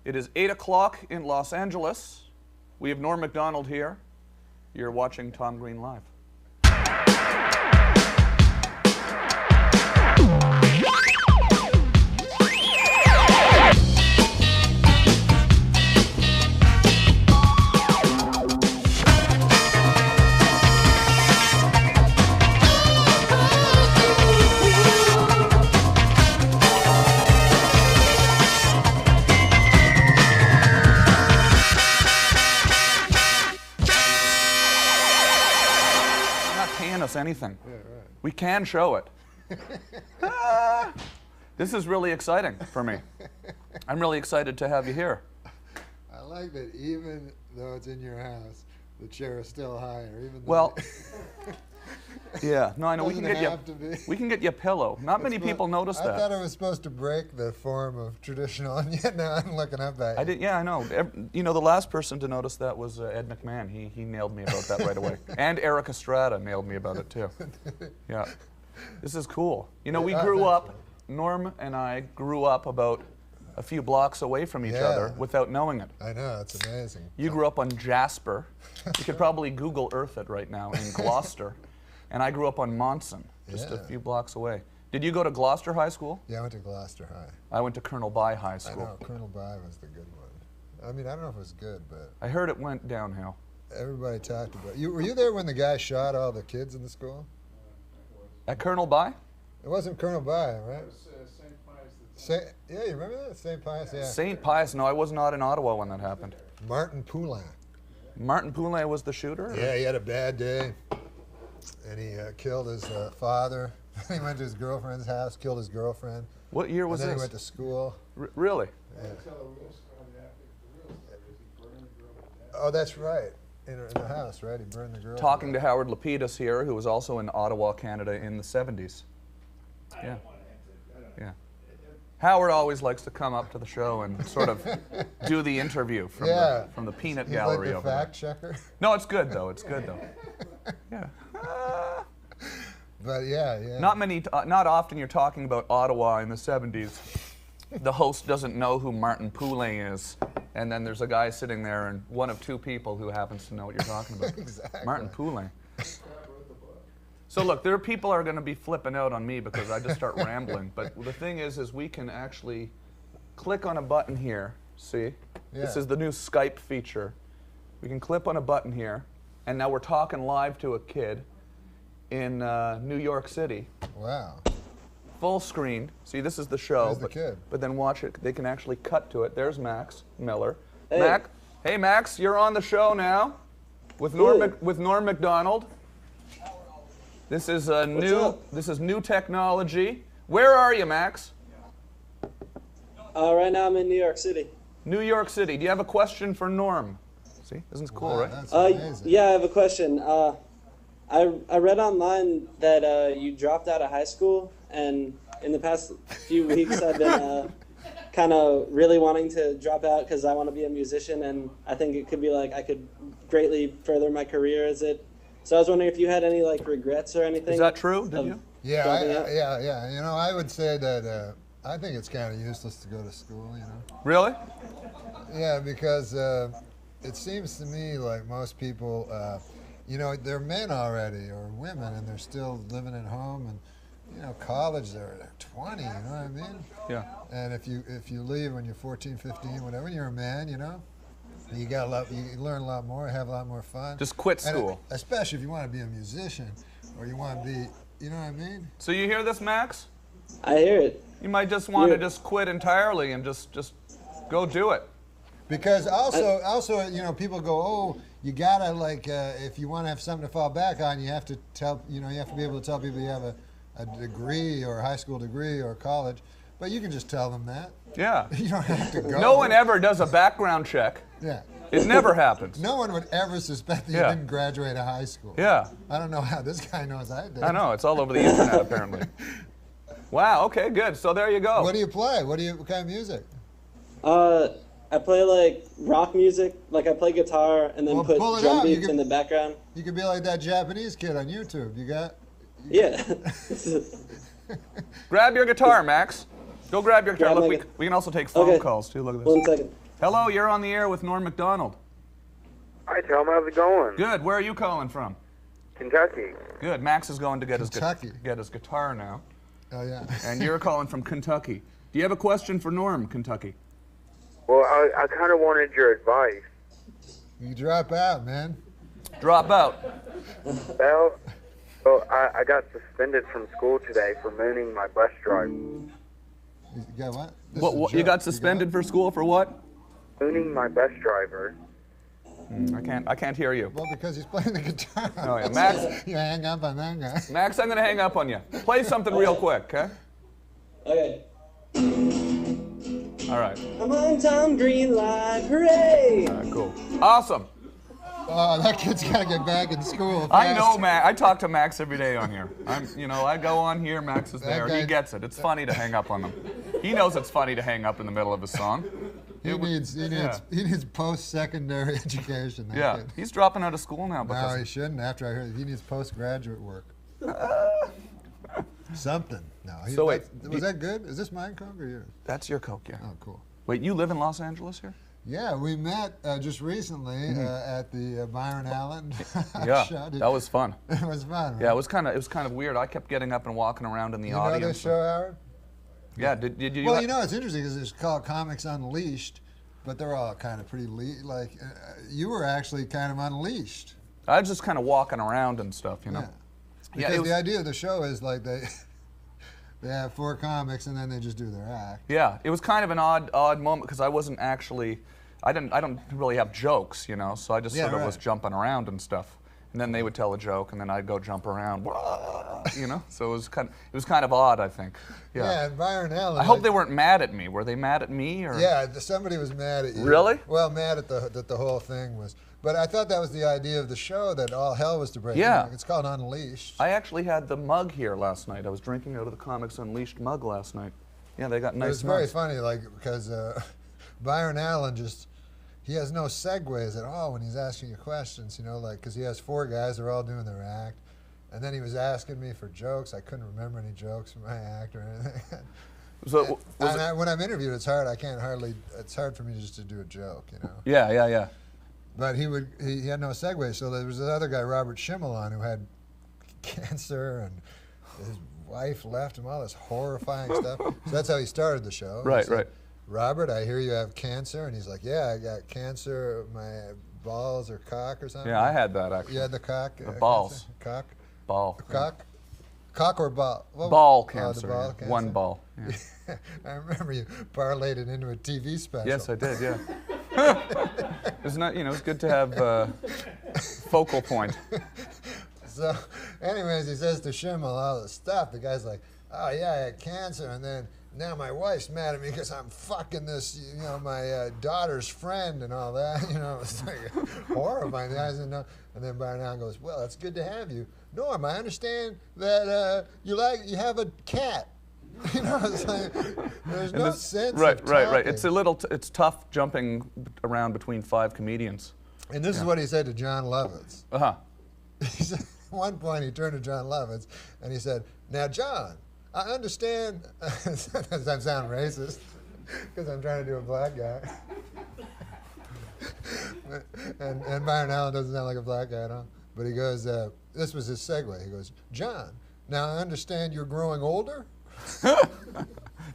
It is 8 o'clock in Los Angeles. We have Norm Mcdonald here. You're watching Tom Green Live. Anything. Yeah, right. We can show it. This is really exciting for me. I'm really excited to have you here. I like that even though it's in your house, the chair is still higher. Even though well, yeah, no, I know. We can get you a pillow. Not many people notice that. I thought it was supposed to break the form of traditional, and yet now I'm looking up at you. I did. Yeah, I know. You know, the last person to notice that was Ed McMahon. He nailed me about that right away. And Eric Estrada nailed me about it too. Yeah, this is cool. You know, we grew up. Norm and I grew up about a few blocks away from each other without knowing it. I know, it's amazing. You grew up on Jasper. You could probably Google Earth it right now in Gloucester. And I grew up on Monson, just a few blocks away. Did you go to Gloucester High School? Yeah, I went to Gloucester High. I went to Colonel By High School. I know, Colonel By was the good one. I mean, I don't know if it was good, but... I heard it went downhill. Everybody talked about it. Were you there when the guy shot all the kids in the school? At Colonel By? It wasn't Colonel By, right? It was St. Pius. Yeah, you remember that? St. Pius, yeah. St. Pius, no, I was not in Ottawa when that happened. Martin Poulin. Martin Poulin was the shooter? Yeah, he had a bad day. And he killed his father. He went to his girlfriend's house, killed his girlfriend. What year was and then this? He went to school. Really? Yeah. Oh, that's right. In the house, right? He burned the girl. Talking to Howard Lapidus here, who was also in Ottawa, Canada in the 70s. Yeah. Yeah. Howard always likes to come up to the show and sort of do the interview from the peanut gallery like over there. Fact checker. No, it's good though. It's good though. Yeah. But yeah. Not often you're talking about Ottawa in the 70s. The host doesn't know who Martin Poulin is, and then there's a guy sitting there and one of two people who happens to know what you're talking about. Exactly. Martin Poulin. So look, there are people are going to be flipping out on me because I just start rambling. But the thing is we can actually click on a button here. See? Yeah. This is the new Skype feature. We can click on a button here, and now we're talking live to a kid in New York City. Wow. Full screen. See, this is the show. There's the kid. But then watch it. They can actually cut to it. There's Max Miller. Hey. Hey, Max, you're on the show now with Norm Mcdonald. This is new technology. Where are you, Max? Right now I'm in New York City. New York City. Do you have a question for Norm? See, isn't it cool, right? That's amazing. Yeah, I have a question. I read online that you dropped out of high school, and in the past few weeks I've been kind of really wanting to drop out because I want to be a musician, and I think it could be like I could greatly further my career as it. So I was wondering if you had any like regrets or anything. Is that true? Did you? Yeah, yeah. You know, I would say that I think it's kind of useless to go to school. You know. Really? Yeah, because it seems to me like most people, you know, they're men already or women, and they're still living at home, and you know, college they're 20. You know what I mean? Yeah. And if you leave when you're 14, 15, whatever, you're a man. You know. You learn a lot more, have a lot more fun. Just quit school. And especially if you want to be a musician, or you want to be, you know what I mean? So you hear this, Max? I hear it. You might just want to just quit entirely and just go do it. Because also, you know, people go, oh, you gotta like, if you want to have something to fall back on, you have to tell, you know, you have to be able to tell people you have a degree or a high school degree or college. But you can just tell them that. Yeah. You don't have to go. No one ever does a background check. Yeah. It never happens. No one would ever suspect that you didn't graduate high school. Yeah. I don't know how this guy knows I did. I know, it's all over the internet apparently. Wow, okay, good. So there you go. What do you play? What kind of music? I play like rock music, like I play guitar and then put drum beats in the background. You could be like that Japanese kid on YouTube. You got? Yeah. Grab your guitar, Max. Go grab your guitar. Look, we can also take phone calls too. Look at this. 1 second. Hello, you're on the air with Norm Mcdonald. Hi, Tom. How's it going? Good. Where are you calling from? Kentucky. Good. Max is going to get Kentucky. his guitar now. Oh, yeah. And you're calling from Kentucky. Do you have a question for Norm, Kentucky? Well, I kind of wanted your advice. You drop out, man. Drop out. Well, I got suspended from school today for mooning my bus driver. You got what? This is a What, you joke. got suspended for school for what? Mooning my bus driver. I can't hear you. Well, because he's playing the guitar. Oh, yeah. Max, You hang up on that guy. Max, I'm going to hang up on you. Play something real quick, okay? Okay. All right. I'm on Tom Green Live. Hooray! All right, cool. Awesome. Oh, that kid's got to get back in school. I know, fast. Max. I talk to Max every day on here. I go on here, Max is That there. guy- He gets it. It's funny to hang up on them. He knows it's funny to hang up in the middle of a song. He needs post-secondary education. that Yeah, kid. he's dropping out of school now No, because he shouldn't. After I heard he needs postgraduate work. Something. No. So wait, was that good? Is this my Coke or yours? that's your Coke, yeah. Oh, cool. Wait, you live in Los Angeles here? Yeah, we met just recently at the Byron Allen Yeah, show. that was fun. It was fun. Right? Yeah, it was kind of weird. I kept getting up and walking around in the You know audience. this show, Howard? Yeah, did you? Well, you know, it's interesting because it's called Comics Unleashed, but they're all kind of pretty you were actually kind of unleashed. I was just kind of walking around and stuff, you know. Yeah. Yeah, Because it was- the idea of the show is like they have 4 comics and then they just do their act. Yeah, it was kind of an odd moment because I wasn't actually, I don't really have jokes, you know, so I just Yeah, sort of right. was jumping around and stuff. And then they would tell a joke, and then I'd go jump around, you know. So it was kind of odd, I think. Yeah, and Byron Allen. I hope they weren't mad at me. Were they mad at me or? Yeah, somebody was mad at you. Really? Well, mad at that the whole thing was. But I thought that was the idea of the show, that all hell was to break. Yeah. It's called Unleashed. I actually had the mug here last night. I was drinking out of the Comics Unleashed mug last night. Yeah, they got It nice was very mugs. funny, because Byron Allen he has no segues at all when he's asking you questions, because he has 4 guys, they're all doing their act. And then he was asking me for jokes. I couldn't remember any jokes from my act or anything. So When I'm interviewed, it's hard. It's hard for me just to do a joke, Yeah. But he had no segue. So there was another guy, Robert Schimmelon, who had cancer and his wife left him, all this horrifying stuff. So that's how he started the show. He Right, said, right. Robert, I hear you have cancer. And he's like, yeah, I got cancer. My balls or cock or something. Yeah, I had that actually. You had the cock? The balls. Cancer? Ball. Cock or ball? Well, Ball oh, the cancer. ball yeah. cancer. One ball. Yeah. I remember you parlayed it into a TV special. Yes, I did. Yeah. It's not. It's good to have focal point. So, anyways, he says to Schimmel all this stuff. The guy's like, oh, yeah, I had cancer, and then now my wife's mad at me because I'm fucking this, my daughter's friend and all that. It's like horrifying. The guy doesn't know. And then Byron Allen goes, well, it's good to have you. Norm, I understand that you have a cat. It's like, there's no sense Right, of right. talking. It's tough jumping around between 5 comedians. And this is what he said to John Lovitz. Uh-huh. He said, at one point, he turned to John Lovitz and he said, now, John, I understand. I sound racist because I'm trying to do a black guy. and Byron Allen doesn't sound like a black guy at all. But he goes, this was his segue. He goes, John, now I understand you're growing older?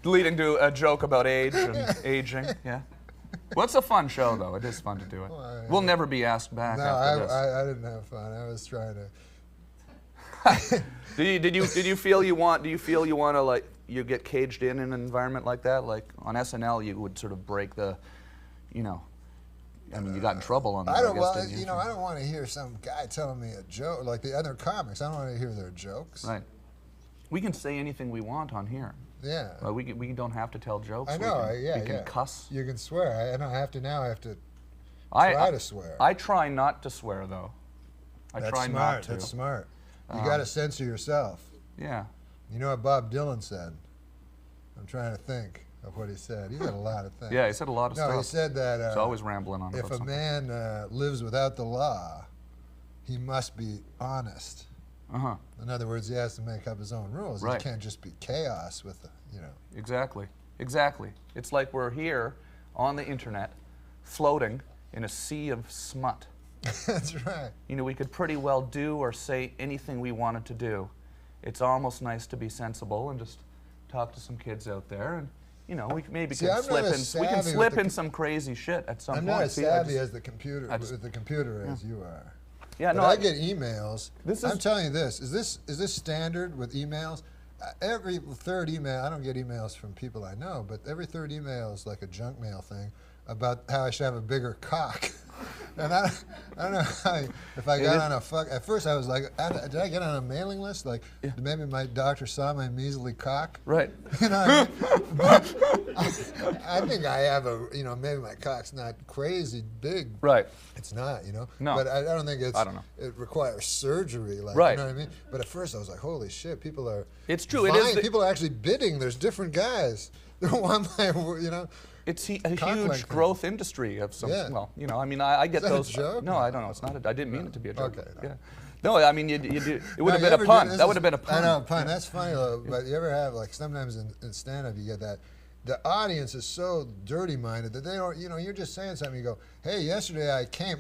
Leading to a joke about age and aging. Yeah. Well, it's a fun show, though. It is fun to do it. Well, We'll never be asked back No, after this. I didn't have fun. I was trying to. Do you feel you want to like you get caged in an environment like that? Like on SNL, you would sort of break the, I mean, you got in trouble on that. I don't. guess, Well, didn't you? I don't want to hear some guy telling me a joke like the other comics. I don't want to hear their jokes. Right. We can say anything we want on here. Yeah. We don't have to tell jokes. I know. We can cuss. You can swear. I don't have to now. I have to I try to swear. I try not to swear though. That's try smart. not to. That's smart. You got to censor yourself. Yeah. You know what Bob Dylan said? I'm trying to think of what he said. He said a lot of things. Yeah, he said a lot of stuff. No, he said that He's always rambling on if about a something. man lives without the law, he must be honest. Uh-huh. In other words, he has to make up his own rules. Right. He can't just be chaos with the, Exactly. It's like we're here on the internet floating in a sea of smut. That's right. You know, we could pretty well do or say anything we wanted to do. It's almost nice to be sensible and just talk to some kids out there, and you know, we maybe See, can I'm slip not in. as We can savvy slip with in some crazy shit at some I'm point. not as See, savvy as the computer as you are. Yeah, but no, I get emails. This I'm is- telling you this. Is this standard with emails? Every third email, I don't get emails from people I know, but every third email is like a junk mail thing about how I should have a bigger cock. And I don't know if I got on a at first I was like, did I get on a mailing list? Like, maybe my doctor saw my measly cock. Right. You know what I mean? I think I have maybe my cock's not crazy big. Right. It's not, you know. No. But I don't think I don't know. it requires surgery, like, Right. you know what I mean? But at first I was like, holy shit, people are. It's true. It vying. is the- People are actually bidding. There's different guys. They want my, you know. It's a Cock huge length. growth industry of some. Yeah. Well, you know, I mean, I get Is that a those. joke? No, I don't know. It's not. I didn't mean it to be a joke. Okay, no. Yeah. No, I mean, you do. It would have No, been you a pun. ever do- That would have been a pun. I know, a pun. That's funny, though. But you ever have, like, sometimes in stand-up you get that. The audience is so dirty-minded that they don't, you know, you're just saying something, you go, hey, yesterday I came,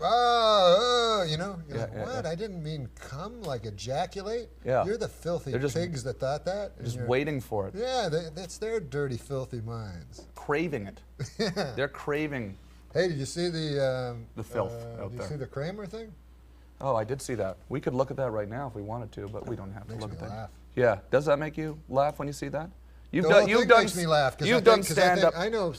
you know? You're Yeah, like, yeah, what? yeah. I didn't mean come, like ejaculate? Yeah. You're the filthy They're just- pigs that thought that. and Just you're- waiting for it, Yeah, that's their dirty, filthy minds. craving it. Yeah. They're craving. Hey, did you see the filth out did there. you see the Kramer thing? Oh, I did see that. We could look at that right now if we wanted to, but we don't have to Makes look me at that. laugh. Yeah. Does that make you laugh when you see that? You've The whole you've thing done. makes me laugh because You've done stand up. I know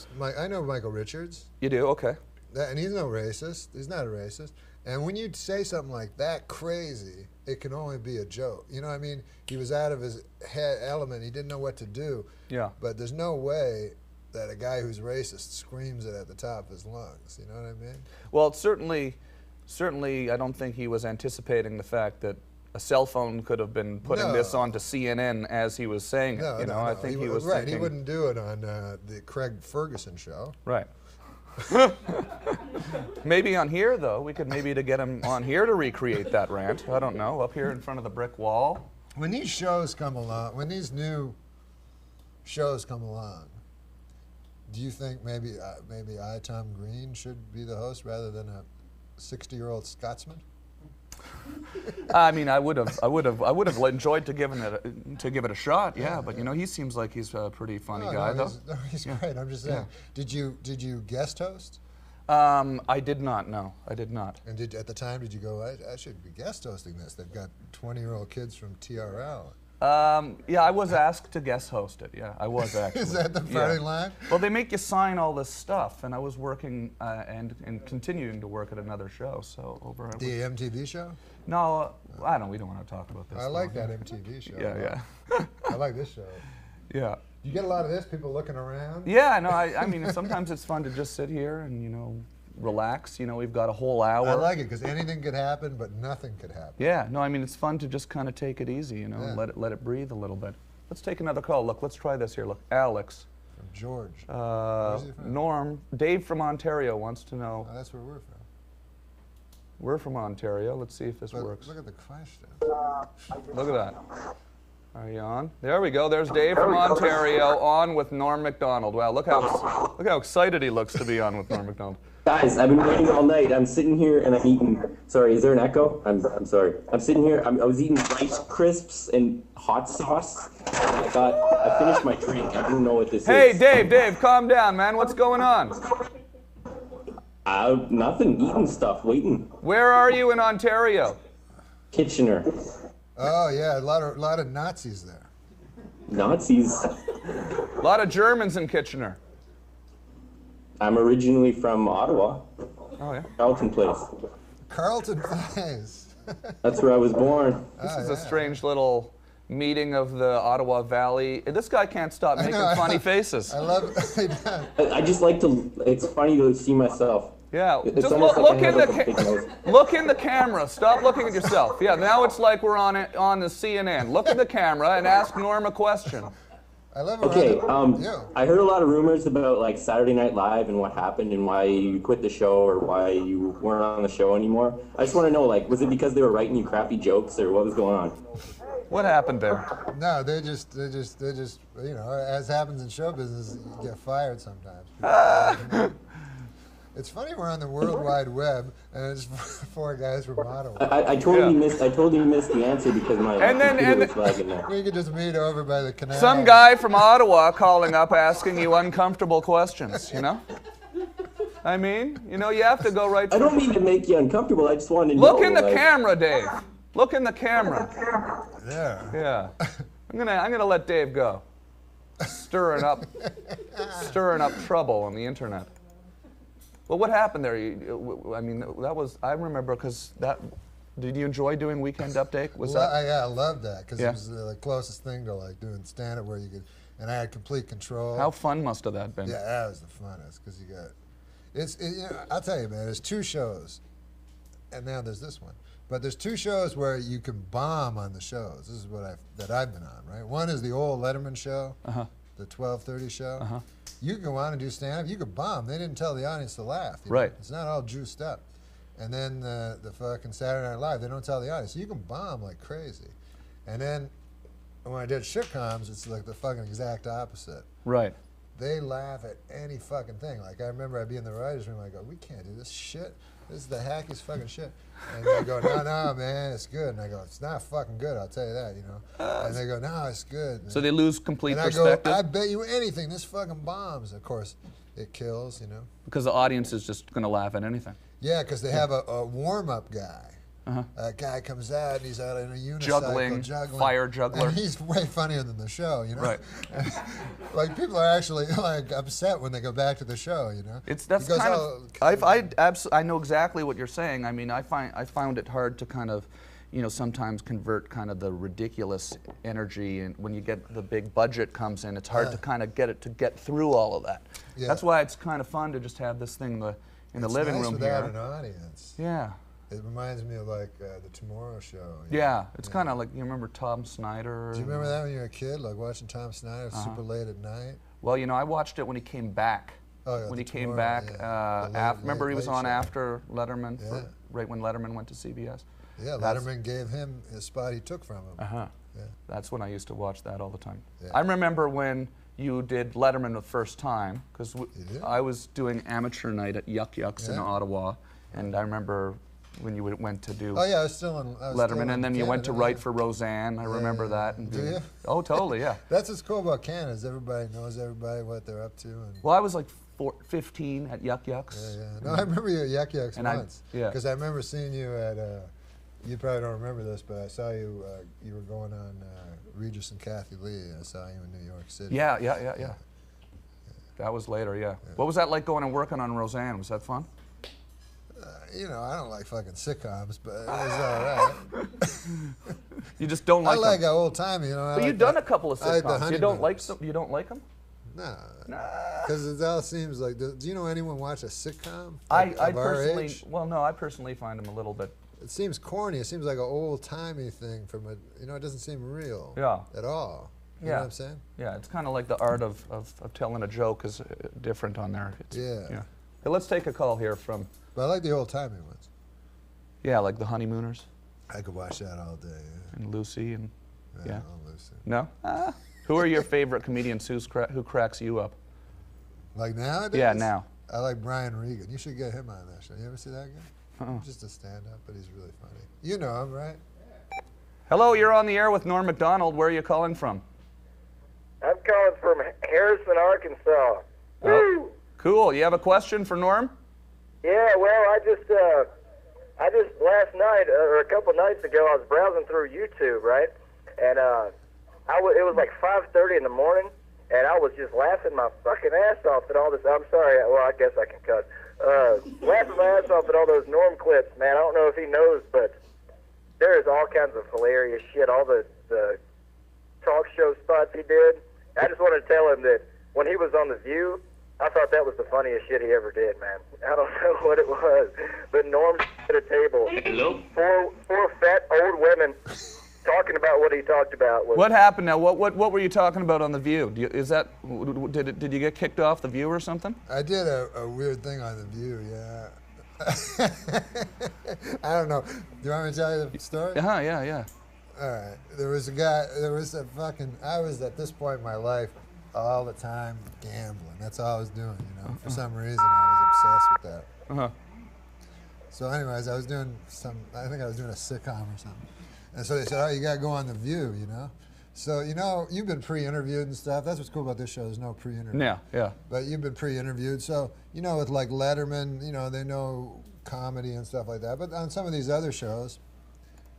Michael Richards. You do? Okay. And he's no racist. He's not a racist. And when you say something like that crazy, it can only be a joke. You know what I mean? He was out of his head element. He didn't know what to do. Yeah. But there's no way that a guy who's racist screams it at the top of his lungs. You know what I mean? Well, certainly, I don't think he was anticipating the fact that a cell phone could have been putting No. this onto CNN as he was saying it. No, You know, no, I no. think he He was right. thinking. He wouldn't do it on the Craig Ferguson show. Right. Maybe on here though, we could maybe to get him on here to recreate that rant. I don't know, up here in front of the brick wall. When these shows come along, when these new shows come along, do you think maybe I, Tom Green, should be the host rather than a 60-year-old Scotsman? I mean, I would have enjoyed to give it a shot. Yeah, but you know, he seems like he's a pretty funny guy, though. He's great. I'm just saying. Did you guest host? I did not. No, I did not. And at the time, did you go, I should be guest hosting this? They've got 20-year-old kids from TRL. Yeah, I was asked to guest host it. Yeah, I was actually. Is that the party line? Well, they make you sign all this stuff, and I was working and continuing to work at another show. So over. The MTV show? No, I don't. We don't want to talk about this. I like that MTV show. Yeah, I like this show. yeah. You get a lot of this, people looking around? Yeah, no, I mean, sometimes it's fun to just sit here and, you know, relax. You know, we've got a whole hour. I like it because anything could happen, but nothing could happen. Yeah, no, I mean, it's fun to just kind of take it easy, you know, Yeah. and let it breathe a little bit. Let's take another call. Look, let's try this here. Look, Alex. From George. Where's he from? Norm, Dave from Ontario wants to know. Oh, that's where we're from. We're from Ontario. Let's see if this But works. look at the question. Look at that. Are you on? There we go. There's Dave from Ontario on with Norm Mcdonald. Wow, look how excited he looks to be on with Norm Mcdonald. Guys, I've been waiting all night. I'm sitting here and I'm eating. Sorry, is there an echo? I'm sorry. I'm sitting here. I was eating Rice Crisps and hot sauce. And I finished my drink. I don't know what this Hey, is. Dave, calm down, man. What's going on? Nothing. Eating stuff. Waiting. Where are you in Ontario? Kitchener. Oh yeah, a lot of Nazis there. Nazis. A lot of Germans in Kitchener. I'm originally from Ottawa. Oh, yeah. Carleton Place. Carlton Place. That's where I was born. This is a strange little meeting of the Ottawa Valley. This guy can't stop making funny faces. I love it. I just like to. It's funny to see myself. Yeah, It's just almost look like I in have a big nose. look in the camera. Stop looking at yourself. Yeah, now it's like we're on the CNN. Look at the camera and ask Norm a question. I love it. Okay, Yeah. I heard a lot of rumors about like Saturday Night Live and what happened and why you quit the show or why you weren't on the show anymore. I just want to know, like, was it because they were writing you crappy jokes or what was going on? What happened there? No, they just, you know, as happens in show business, you get fired sometimes. It's funny we're on the World Wide Web and it's 4 guys from Ottawa. I totally missed the answer because my computer was lagging there. We could just meet over by the canal. Some guy from Ottawa calling up asking you uncomfortable questions, you know? I mean, you know, you have to go right I don't mean to make you uncomfortable. I just want to know. Look in the camera, Dave. Look in the camera. Yeah. Yeah. I'm gonna let Dave go. Stirring up trouble on the internet. Well, what happened there? I mean, that was, I remember, because that, did you enjoy doing Weekend Update? I loved that, because it was the closest thing to like doing stand-up where you could, and I had complete control. How fun must have that been? Yeah, that was the funnest, because you got, you know, I'll tell you, man, there's 2 shows, and now there's this one. But there's 2 shows where you can bomb on the shows. This is what I've been on, right? One is the old Letterman show, the 12:30 show. You can go on and do stand-up. You could bomb. They didn't tell the audience to laugh. Right. It's not all juiced up. And then the fucking Saturday Night Live, they don't tell the audience. You can bomb like crazy. And then when I did sitcoms, it's like the fucking exact opposite. Right. They laugh at any fucking thing. Like, I remember I'd be in the writer's room, I go, we can't do this shit. This is the hackiest fucking shit. And they go, no, man, it's good. And I go, it's not fucking good, I'll tell you that, you know. And they go, no, it's good. So they lose complete and perspective? I go, I bet you anything, this fucking bombs. Of course, it kills, you know. Because the audience is just going to laugh at anything. Yeah, because they have a warm-up guy. A guy comes out and he's out in a unicycle juggling, fire juggler. And he's way funnier than the show, you know. Right. Like, people are actually like upset when they go back to the show, you know. That's goes, kind of. I know exactly what you're saying. I mean, I found it hard to kind of, you know, sometimes convert kind of the ridiculous energy, and when you get the big budget comes in, it's hard to kind of get through all of that. Yeah. That's why it's kind of fun to just have this thing in the living room here. It's nice without an audience. Yeah. It reminds me of like the Tomorrow Show. Yeah, it's kind of like, you remember Tom Snyder? Do you remember that when you were a kid, like watching Tom Snyder super late at night? Well, you know, I watched it when he came back. Oh, yeah, when he came Tomorrow, back, yeah. Remember he was on show. after Letterman, Yeah. right when Letterman went to CBS? Yeah, Letterman gave him his spot he took from him. Yeah. That's when I used to watch that all the time. Yeah. I remember when you did Letterman the first time, because I was doing amateur night at Yuck Yucks in Ottawa, and I remember when you went to do I was still in Letterman, and then you went to Canada, write for Roseanne. I remember that. And Do you? Oh, totally, yeah. That's what's cool about Canada is everybody knows everybody, what they're up to. And Well, I was like 15 at Yuck Yucks. yeah. No, I remember you at Yuck Yucks And once. yeah. Because I remember seeing you at, you probably don't remember this, but I saw you, you were going on Regis and Kathy Lee. I saw you in New York City. Yeah. That was later, yeah. What was that like going and working on Roseanne? Was that fun? You know, I don't like fucking sitcoms, but it was all right. You just don't like I like them. old timey, you know. But you've done a couple of I like the sitcoms. You don't like Honeymooners. them? You don't like them? No, because it all seems like. Do you know anyone watch a sitcom? I of our personally, age? well, no, I personally find them a little bit. It seems corny. It seems like an old timey thing from a. You know, it doesn't seem real. Yeah. At all. You know what I'm saying? Yeah, it's kind of like the art of telling a joke is different on there. Yeah. Hey, let's take a call here from. But I like the old timey ones. Yeah, like the Honeymooners. I could watch that all day. Yeah. And Lucy and yeah. I'll listen. No? Who are your favorite comedians who cracks you up? Like nowadays? Yeah, now. I like Brian Regan. You should get him on that show. You ever see that guy? Just a stand-up, but he's really funny. You know him, right? Hello, you're on the air with Norm Mcdonald. Where are you calling from? I'm calling from Harrison, Arkansas. Woo! Cool. You have a question for Norm? Yeah, well, I just last night or a couple nights ago, I was browsing through YouTube, right? And it was like 5:30 in the morning, and I was just laughing my fucking ass off at all this. I'm sorry. Well, I guess I can cut. Laughing my ass off at all those Norm clips, man. I don't know if he knows, but there is all kinds of hilarious shit. All the talk show spots he did. I just wanted to tell him that when he was on The View, I thought that was the funniest shit he ever did, man. I don't know what it was, but Norm at a table, four fat old women talking about what he talked about. What happened now? What were you talking about on The View? Did you get kicked off The View or something? I did a weird thing on The View, yeah. I don't know. Do you want me to tell you the story? Yeah. All right. There was a fucking, I was at this point in my life all the time gambling. That's all I was doing, you know. For some reason, I was obsessed with that. Uh-huh. So anyways, I think I was doing a sitcom or something. And so they said, oh, you got to go on The View, you know? So, you know, you've been pre-interviewed and stuff. That's what's cool about this show. There's no pre-interview. Yeah, yeah. But you've been pre-interviewed. So, you know, with like Letterman, you know, they know comedy and stuff like that. But on some of these other shows.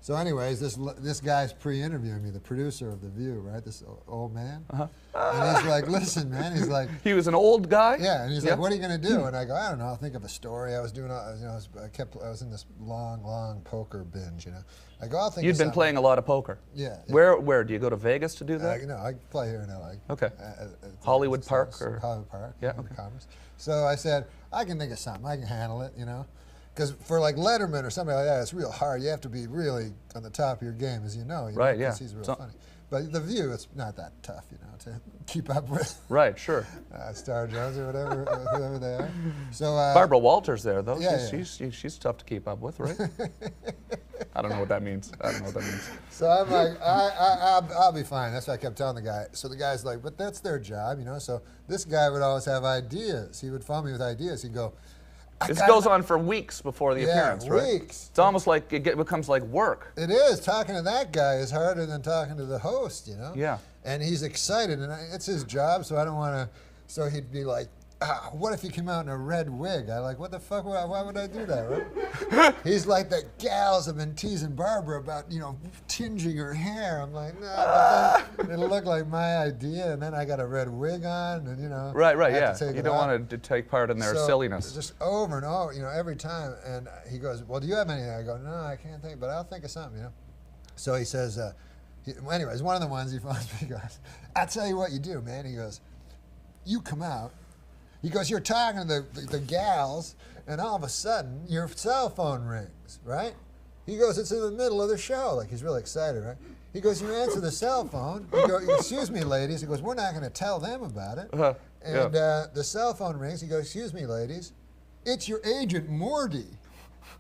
So anyways, this guy's pre-interviewing me, the producer of The View, right? This old man. Uh-huh. And he's like, listen, man. He's like. He was an old guy? Yeah, and he's like, what are you going to do? And I go, I don't know. I'll think of a story. I was doing, you know, I was in this long poker binge, you know. I go, I'll think You'd of been something. playing a lot of poker? Yeah. Where? Do you go to Vegas to do that? No, I play here in L.A. Okay. Hollywood Park or? Hollywood Park. Yeah, in okay. Commerce. So I said, I can think of something. I can handle it, you know. Because for like Letterman or somebody like that, it's real hard. You have to be really on the top of your game, as you know. Right, yeah. Because he's real funny. But The View, it's not that tough, you know, to keep up with. Right, sure. Star Jones or whatever, whoever they are. So Barbara Walters there, though. Yeah, She's tough to keep up with, right? I don't know what that means. So I'm like, I'll be fine. That's what I kept telling the guy. So the guy's like, but that's their job, you know. So this guy would always have ideas. He would phone me with ideas. He'd go, This goes on for weeks before the appearance, right? Weeks. It's almost like it becomes like work. It is. Talking to that guy is harder than talking to the host, you know? Yeah. And he's excited, and it's his job, so I don't want to. So he'd be like, what if he came out in a red wig? I like, what the fuck? Why would I do that, right? He's like, the gals have been teasing Barbara about, you know, tinging her hair. I'm like, no, but then it'll look like my idea, and then I got a red wig on, and, you know. Right, I have yeah. to take You it don't off. want to take part in their So, silliness. Just over and over, you know, every time. And he goes, well, do you have anything? I go, no, I can't think, but I'll think of something, you know. So he says, anyways, one of the ones he phones me, he goes, I'll tell you what you do, man. He goes, you come out. He goes, you're talking to the gals, and all of a sudden, your cell phone rings, right? He goes, it's in the middle of the show. Like, he's really excited, right? He goes, you answer the cell phone. You go, excuse me, ladies. He goes, we're not going to tell them about it. And the cell phone rings. He goes, excuse me, ladies. It's your agent, Morty.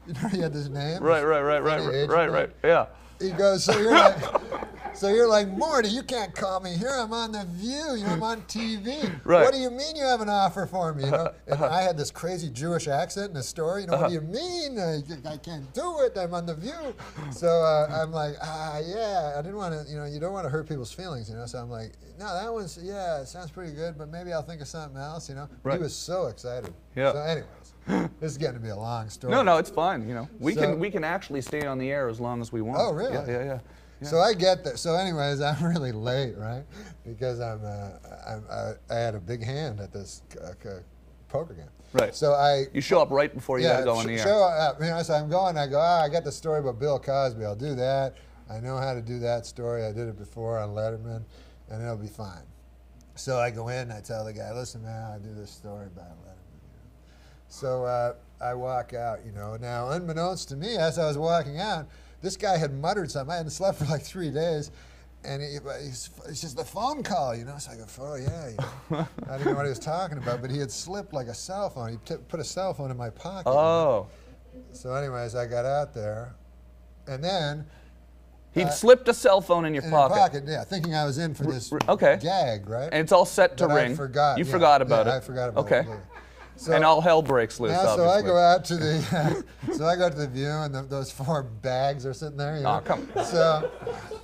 You know, he had this name. Right. Yeah. He goes, so you're like, Morty, you can't call me here. I'm on The View. You know, I'm on TV. Right. What do you mean you have an offer for me? You know, and I had this crazy Jewish accent in the story. You know, what do you mean? I can't do it. I'm on The View. So I'm like, yeah. I didn't want to, you know, you don't want to hurt people's feelings, you know. So I'm like, no, that one's, yeah, it sounds pretty good, but maybe I'll think of something else, you know. Right. He was so excited. Yeah. So anyways, this is getting to be a long story. No, it's fine. You know, we So- can actually stay on the air as long as we want. Oh, really? Yeah. So I get there. So anyways, I'm really late, right? Because I had a big hand at this poker game. Right. So You show up right before you gotta go on the air. Show up. You know, so I'm going. I go. I got the story about Bill Cosby. I'll do that. I know how to do that story. I did it before on Letterman, and it'll be fine. So I go in. And I tell the guy, listen, man, I do this story about Letterman. You know? So I walk out. You know. Now, unbeknownst to me, as I was walking out, this guy had muttered something. I hadn't slept for like 3 days. And it's just the phone call, you know. So I go, oh, yeah. You know. I didn't know what he was talking about, but he had slipped like a cell phone. He put a cell phone in my pocket. Oh. So anyways, I got out there. And then... He'd slipped a cell phone in your in pocket. my pocket, yeah, thinking I was in for this gag, right? And it's all set to But ring. I forgot. You yeah, forgot about yeah, it. I forgot about okay. it. Okay. So, And all hell breaks loose, now, obviously. so I go out to the, so I go to The View, and those 4 bags are sitting there. You know? Oh, come on. So,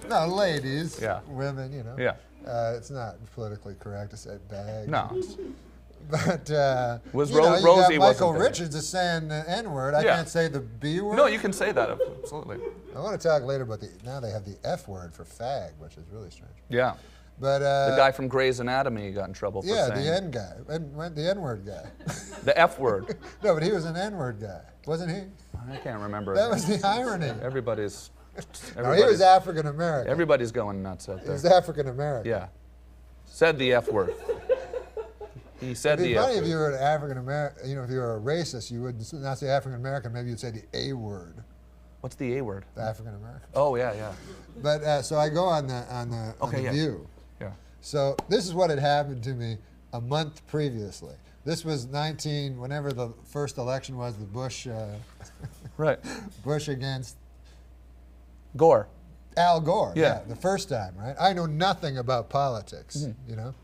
no, ladies, Yeah. women, you know. Yeah. It's not politically correct to say bag. No. But Was you know, you Rosie got Michael wasn't there. Richards is saying the N-word. I Yeah. can't say the B word. No, you can say that, absolutely. I want to talk later about now they have the F word for fag, which is really strange. Yeah. But The guy from Grey's Anatomy got in trouble for yeah, saying the N guy, the N-word guy. the F word. No, but he was an N-word guy, wasn't he? I can't remember. That was the irony. Everybody's No, he was African American. everybody's going nuts out He there. was African American. Yeah. Said the F word. He said It'd be the F funny if word. you were an African American. You know, if you were a racist, you would not say African American. Maybe you'd say the A word, What's the A word? the African American. Oh, yeah. But so I go on the View. Yeah. So this is what had happened to me a month previously. This was whenever the first election was, the Bush, Right. Bush against Gore. Al Gore. Yeah. The first time, right? I know nothing about politics, you know.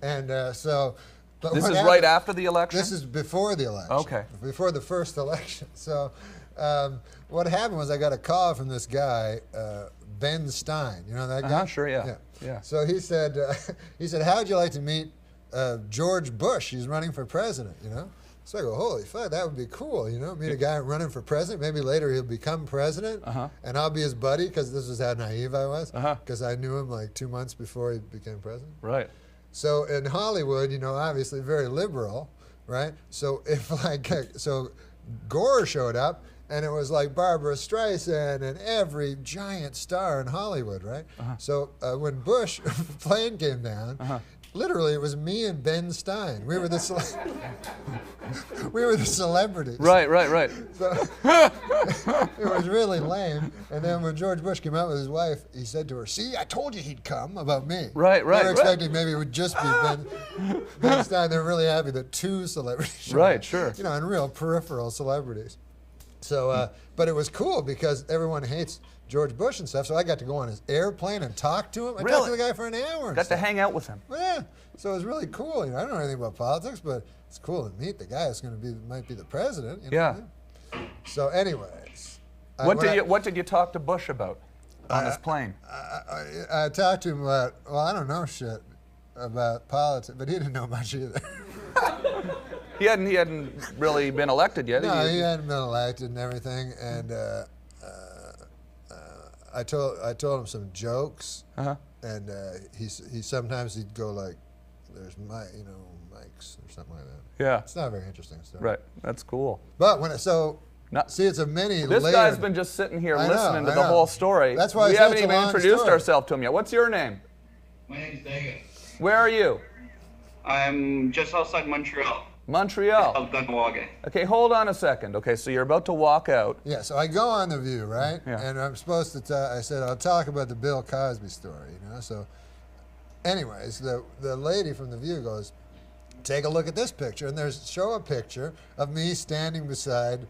And so But This what is happened- right after the election? This is before the election. Okay. Before the first election. So what happened was I got a call from this guy, Ben Stein. You know that guy? Sure, yeah. So he said, how'd you like to meet George Bush? He's running for president, you know? So I go, holy fuck, that would be cool, you know? Meet a guy running for president. Maybe later he'll become president, and I'll be his buddy, because this is how naive I was, because I knew him like 2 months before he became president. Right. So in Hollywood, you know, obviously very liberal, right? So if so Gore showed up, and it was like Barbara Streisand and every giant star in Hollywood, right? So when Bush plane came down, literally it was me and Ben Stein. We were the celebrities. Right. So it was really lame. And then when George Bush came out with his wife, he said to her, "See, I told you he'd come," about me. Right. They were expecting maybe it would just be Ben Stein. They were really happy that two celebrities showed Right, up. sure. You know, and real peripheral celebrities. So, but it was cool because everyone hates George Bush and stuff. So I got to go on his airplane and talk to him. I talked to the guy for an hour. And Got to stuff. hang out with him. Well, yeah. So it was really cool. You know, I don't know anything about politics, but it's cool to meet the guy that's going to be might be the president. You know? Yeah. So, anyways, What did you talk to Bush about on his plane? I talked to him about, well, I don't know shit about politics, but he didn't know much either. He hadn't really been elected yet. No, he hadn't been elected and everything, and I told him some jokes, and he sometimes he'd go like, "There's mics or something like that." Yeah. It's not a very interesting story. Right. That's cool. But see, it's a This guy's been just sitting here listening to I the know. whole story. That's why we I said haven't it's a even long introduced story. ourselves to him yet. What's your name? My name's Dagan. Where are you? I'm just outside Montreal. Montreal. Algonquin. Okay, hold on a second. Okay, so you're about to walk out. Yeah, so I go on The View, right? Yeah. And I'm supposed to I said, I'll talk about the Bill Cosby story, you know? So anyways, the lady from The View goes, take a look at this picture. And show a picture of me standing beside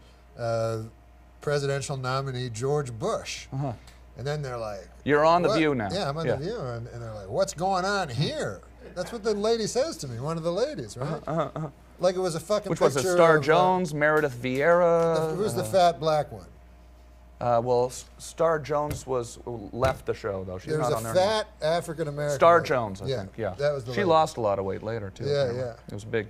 presidential nominee George Bush. And then they're like... You're on The "What?" View now. Yeah, I'm on The View. And they're like, what's going on here? That's what the lady says to me, one of the ladies, right? Like it was a fucking Which picture was it? Star of, Jones, Meredith Vieira? who's the fat black one? Well, Star Jones left the show, though. She's There was not a on there fat African American. Star lady. Jones, I think. Yeah. That was the She lady. lost a lot of weight later, too. Yeah, apparently. yeah. It was big.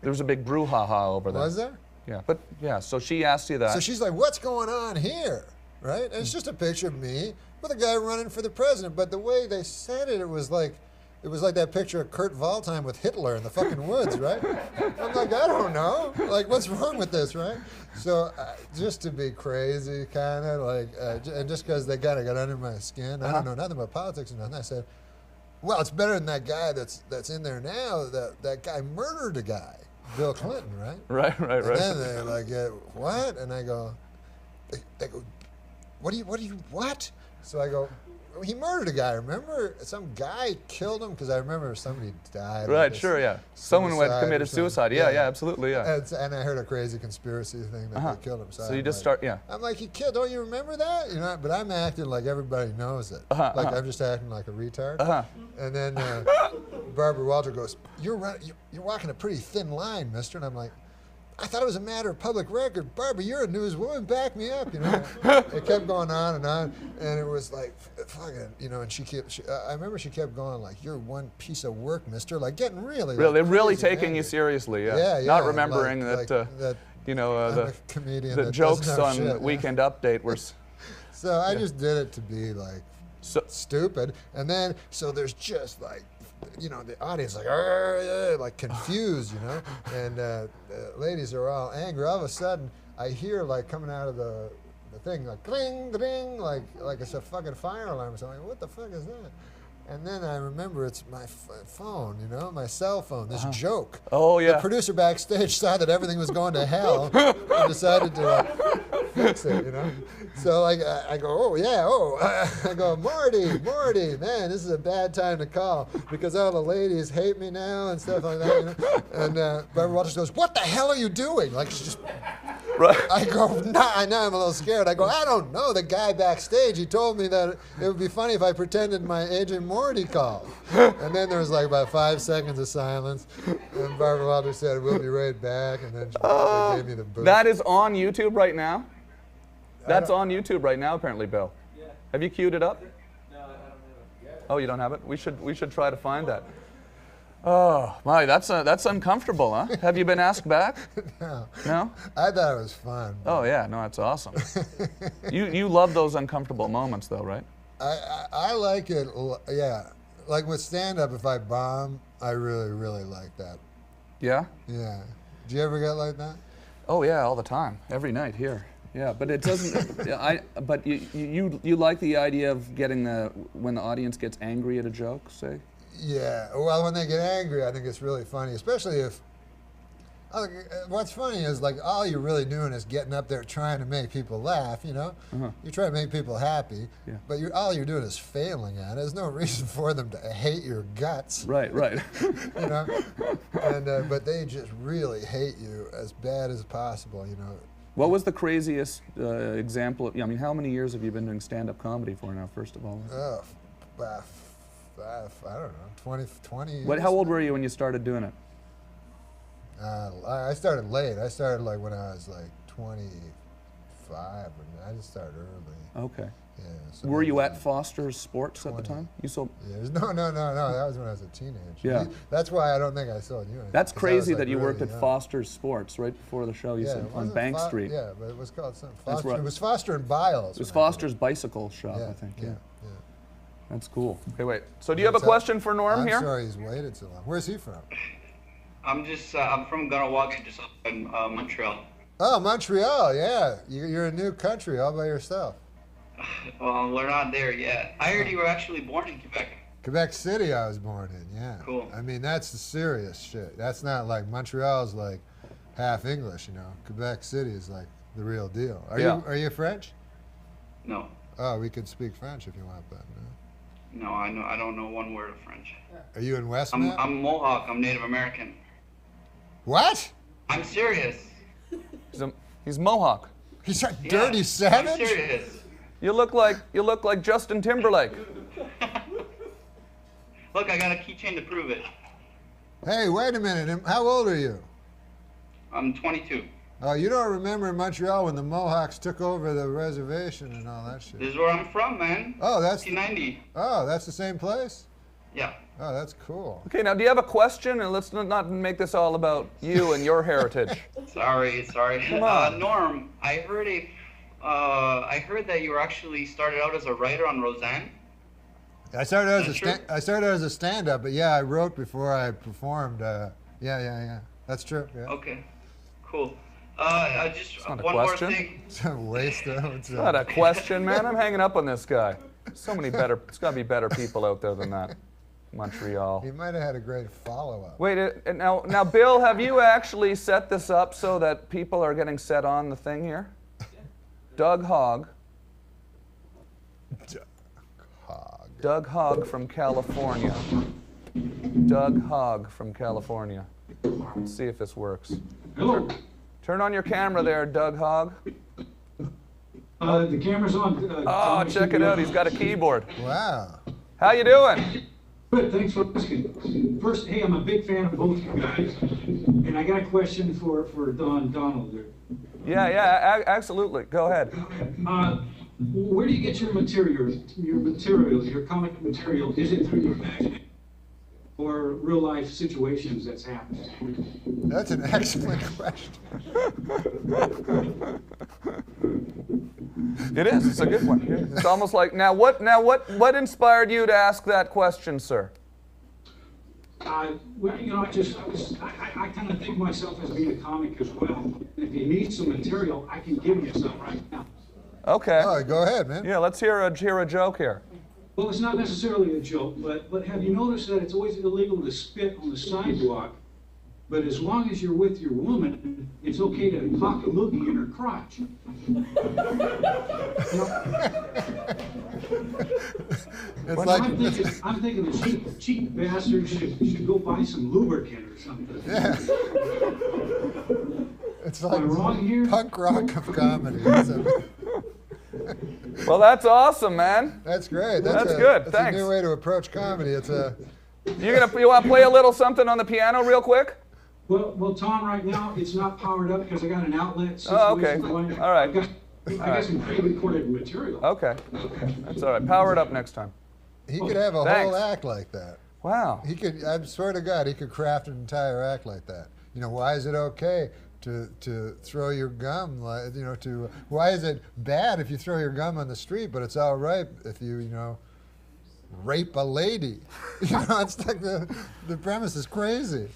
There was a big brouhaha over that. Was there? Yeah, but yeah. So she asked you that. So she's like, "What's going on here?" Right? And it's just a picture of me with a guy running for the president. But the way they said it, it was like that picture of Kurt Waldheim with Hitler in the fucking woods, right? I'm like, I don't know. Like, what's wrong with this, right? So just to be crazy, kind of like, and just because they kind of got under my skin, I don't know nothing about politics or nothing. I said, well, it's better than that guy that's in there now. That guy murdered a guy, Bill Clinton, right? Right. And then they're like, what? And I go, they go, what? So I go, he murdered a guy, remember? Some guy killed him because I remember somebody died. Right, sure, yeah. Someone who had committed suicide. Yeah, absolutely, yeah. And I heard a crazy conspiracy thing that they killed him. So you just start, yeah. I'm like, don't you remember that? You know, but I'm acting like everybody knows it. I'm just acting like a retard. And then Barbara Walter goes, you're walking a pretty thin line, mister. And I'm like, I thought it was a matter of public record. Barbara, you're a newswoman. Back me up, you know. It kept going on, and it was like, fucking, you know. And I remember she kept going like, "You're one piece of work, mister." Like getting really. Really, they're like, really crazy taking you angry. seriously, yeah. Yeah, Not remembering like, that, you know, I'm a comedian the that jokes doesn't know on shit, Weekend Update were. So I just did it to be like stupid, and then so there's just like, you know, the audience like confused, you know, and the ladies are all angry. All of a sudden, I hear like coming out of the thing like ding ding, like it's a fucking fire alarm or something. What the fuck is that? And then I remember it's my phone, you know, my cell phone, this joke. Oh, yeah. The producer backstage saw that everything was going to hell and decided to fix it, you know. So like I go, I go, Marty, man, this is a bad time to call because all the ladies hate me now and stuff like that, you know. And Barbara Walters goes, what the hell are you doing? Like she just Right. I go, nah, I know I'm a little scared. I go, I don't know. The guy backstage, he told me that it would be funny if I pretended my Agent Morty called. And then there was like about 5 seconds of silence. And Barbara Walters said, we'll be right back. And then they gave me the boot. That is on YouTube right now? That's on YouTube right now, apparently, Bill. Yeah. Have you queued it up? No, I don't have it yet. Oh, you don't have it? We should try to find that. Oh, my, that's uncomfortable, huh? Have you been asked back? No. No? I thought it was fun. Oh, yeah, no, that's awesome. You love those uncomfortable moments, though, right? I like it, yeah. Like with stand-up, if I bomb, I really, really like that. Yeah? Yeah. Do you ever get like that? Oh, yeah, all the time. Every night here. Yeah, but it doesn't, but you like the idea of getting when the audience gets angry at a joke, say? Yeah, well, when they get angry, I think it's really funny, especially if, what's funny is like all you're really doing is getting up there trying to make people laugh, you know? You try to make people happy, but all you're doing is failing at it. There's no reason for them to hate your guts. Right, right. You know? And, but they just really hate you as bad as possible, you know? What was the craziest example? I mean, how many years have you been doing stand-up comedy for now, first of all? I don't know, 20 years. How old were you when you started doing it? I started late. I started like when I was like 25. I just started early. Okay. Yeah. So were you at Foster's Sports at the time? You sold? Yeah, no. That was when I was a teenager. Yeah. That's why I don't think I sold you anything. That's crazy like that you worked really at Foster's Sports right before the show. You said on Bank Street. Yeah, but it was called something. That's Foster. right. It was Foster and Biles. It was Foster's bicycle shop, Yeah, I think. yeah. That's cool. Okay, wait. So do you have a question for Norm here? I'm sorry he's waited so long. Where's he from? I'm from Ganawagi, just up in Montreal. Oh, Montreal, yeah. You're a new country all by yourself. Well, we're not there yet. I heard you were actually born in Quebec. Quebec City I was born in, yeah. Cool. I mean, that's the serious shit. That's not like, Montreal's like half English, you know. Quebec City is like the real deal. Are you French? No. Oh, we could speak French if you want, but no, I don't know one word of French. Are you in Westmount? I'm Mohawk. I'm Native American. What? I'm serious. He's Mohawk. He's a dirty savage? I'm serious. You look like Justin Timberlake. Look, I got a keychain to prove it. Hey, wait a minute. How old are you? I'm 22. Oh, you don't remember in Montreal when the Mohawks took over the reservation and all that shit? This is where I'm from, man. Oh, that's 1990. Oh, that's the same place? Yeah. Oh, that's cool. Okay, now do you have a question? And let's not make this all about you and your heritage. Sorry. Come on. Norm, I heard that you were actually started out as a writer on Roseanne. I started as a stand-up, but yeah, I wrote before I performed. Yeah. That's true. Yeah. Okay. Cool. Just not a one more question. thing. It's a waste of It's not a question, man. I'm hanging up on this guy. So many better. There's got to be better people out there than that. Montreal. He might have had a great follow-up. Wait, now, Bill, have you actually set this up so that people are getting set on the thing here? Doug Hogg. Doug Hogg from California. Doug Hogg from California. Let's see if this works. Hello. Turn on your camera there, Doug Hogg. The camera's on. Oh, check it out. He's got a keyboard. Wow. How you doing? Good, thanks for asking. First, hey, I'm a big fan of both you guys. And I got a question for Donald there. Yeah, absolutely. Go ahead. Where do you get your material, your comic material? Is it through your imagination or real life situations that's happened? That's an excellent question. It is. It's a good one. It's almost like what inspired you to ask that question, sir? Well, you know, I kind of think of myself as being a comic as well. If you need some material, I can give you some right now. Okay. All right, go ahead, man. Yeah, let's hear a joke here. Well, it's not necessarily a joke, but have you noticed that it's always illegal to spit on the sidewalk? But as long as you're with your woman, it's okay to cock a loogie in her crotch. I'm thinking the cheap bastard should go buy some lubricant or something. Yeah. It's Am I wrong here? punk rock of comedy. Well, that's awesome, man. That's great. That's good. That's Thanks. a new way to approach comedy. It's a. You want to play a little something on the piano real quick? Well, Tom, right now it's not powered up because I got an outlet situation Oh, okay. going. All right. I got some pre-recorded material. Okay. That's all right. Power it up next time. He could have a Thanks. whole act like that. Wow. He could. I swear to God, he could craft an entire act like that. You know, why is it okay to throw your gum? Like, you know, why is it bad if you throw your gum on the street, but it's all right if you rape a lady? You know, it's like the premise is crazy.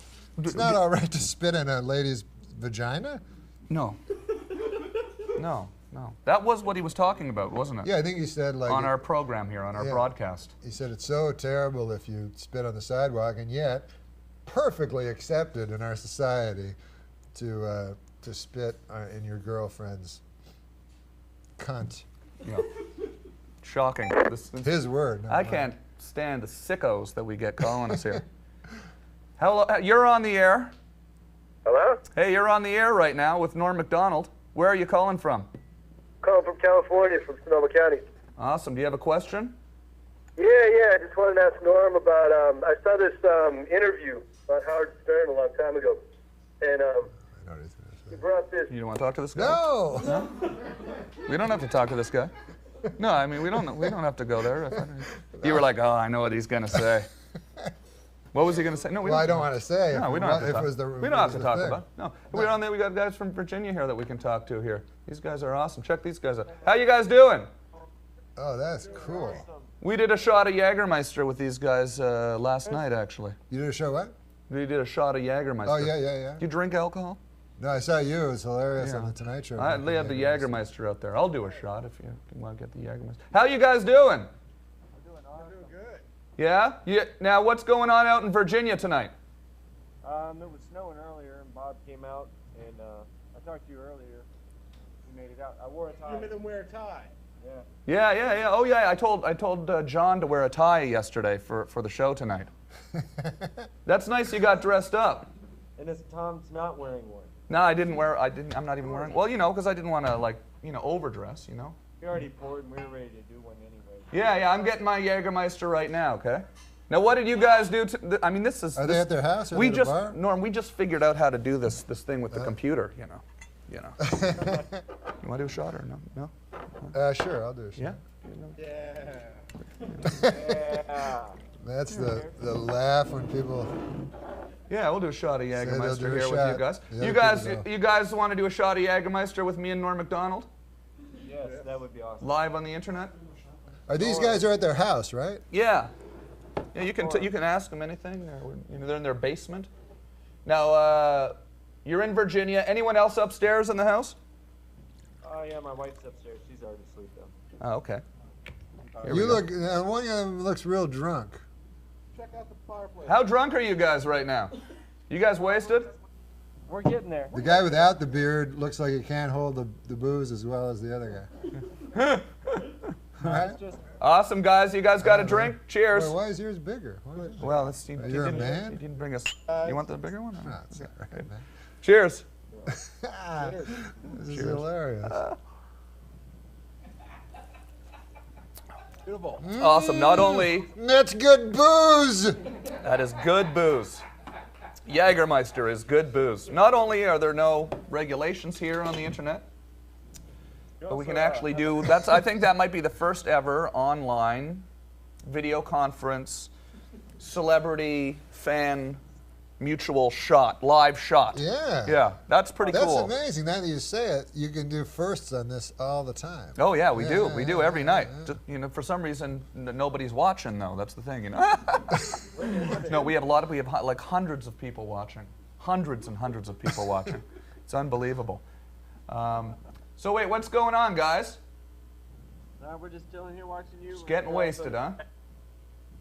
It's not all right to spit in a lady's vagina. No. No. That was what he was talking about, wasn't it? Yeah, I think he said like on our program here, on our broadcast. He said it's so terrible if you spit on the sidewalk, and yet perfectly accepted in our society to spit in your girlfriend's cunt. Yeah. Shocking. His word. I can't stand the sickos that we get calling us here. Hello, you're on the air. Hello? Hey, you're on the air right now with Norm Mcdonald. Where are you calling from? Calling from California, from Sonoma County. Awesome. Do you have a question? Yeah, I just wanted to ask Norm about, I saw this interview on Howard Stern a long time ago, and he brought this. You don't want to talk to this guy? No. We don't have to talk to this guy. No, I mean, we don't have to go there. You were like, oh, I know what he's going to say. What was he going to say? No, I don't want to say. No, we don't have to talk. We don't have to talk about. No, we're on there. We got guys from Virginia here that we can talk to here. These guys are awesome. Check these guys out. How you guys doing? Oh, that's cool. We did a shot of Jägermeister with these guys last night, actually. You did a show what? We did a shot of Jägermeister. Oh yeah. Do you drink alcohol? No, I saw you. It was hilarious on the Tonight Show. They have the Jägermeister out there. I'll do a shot if you want to get the Jägermeister. How you guys doing? Yeah? Now, what's going on out in Virginia tonight? It was snowing earlier, and Bob came out, and I talked to you earlier. We made it out. I wore a tie. You made him wear a tie. Yeah. Yeah. Oh, yeah. I told John to wear a tie yesterday for the show tonight. That's nice. You got dressed up. And Tom's not wearing one. No, I'm not even wearing. Well, because I didn't want to overdress. We already poured, and we were ready to do one anyway. Yeah. I'm getting my Jägermeister right now. Okay. Now, what did you guys do? This is. Are they at their house? Or we at just, a bar? Norm. We just figured out how to do this thing with the computer. You want to do a shot or no? Sure, I'll do a shot. Yeah. That's the laugh when people. Yeah, we'll do a shot of Jägermeister here with you guys. Yeah, You guys want to do a shot of Jägermeister with me and Norm Mcdonald? Yes, that would be awesome. Live on the internet? These guys are at their house, right? Yeah. Yeah, you can ask them anything. They're in their basement. Now, you're in Virginia. Anyone else upstairs in the house? Yeah, my wife's upstairs. She's already asleep though. Oh, okay. You look. One of them looks real drunk. Check out the fireplace. How drunk are you guys right now? You guys wasted? We're getting there. The guy without the beard looks like he can't hold the booze as well as the other guy. Right? Awesome, guys. You guys got a drink? Cheers. Why is yours bigger? Well, you're a man? You didn't bring us. You want the bigger one? No, it's all right, man. Cheers. This is hilarious. Beautiful. Awesome. Not only That's good booze. that is good booze. Jägermeister is good booze. Not only are there no regulations here on the internet, but we can actually do. I think that might be the first ever online video conference celebrity fan mutual shot, live shot. Yeah. Yeah, that's pretty That's cool. amazing. Now that you say it, you can do firsts on this all the time. Oh yeah, we do. Yeah, We do every night. Just, for some reason, nobody's watching though. That's the thing, No, we have like hundreds of people watching. Hundreds and hundreds of people watching. It's unbelievable. So wait, what's going on, guys? We're just chilling here watching you. Just getting wasted, huh?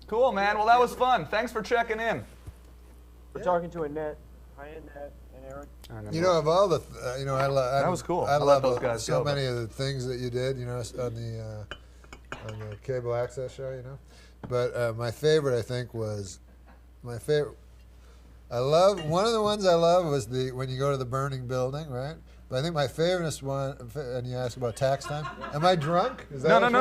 Cool, man. Well, that was fun. Thanks for checking in. We're talking to Annette. Hi, Annette and Eric. Of all the, that was cool. I let love those guys so go, many of the things that you did, on the cable access show, But my favorite, I think, was One of the ones I love was when you go to the burning building, right? But I think my favorite one, and you asked about tax time. Am I drunk? Is that No.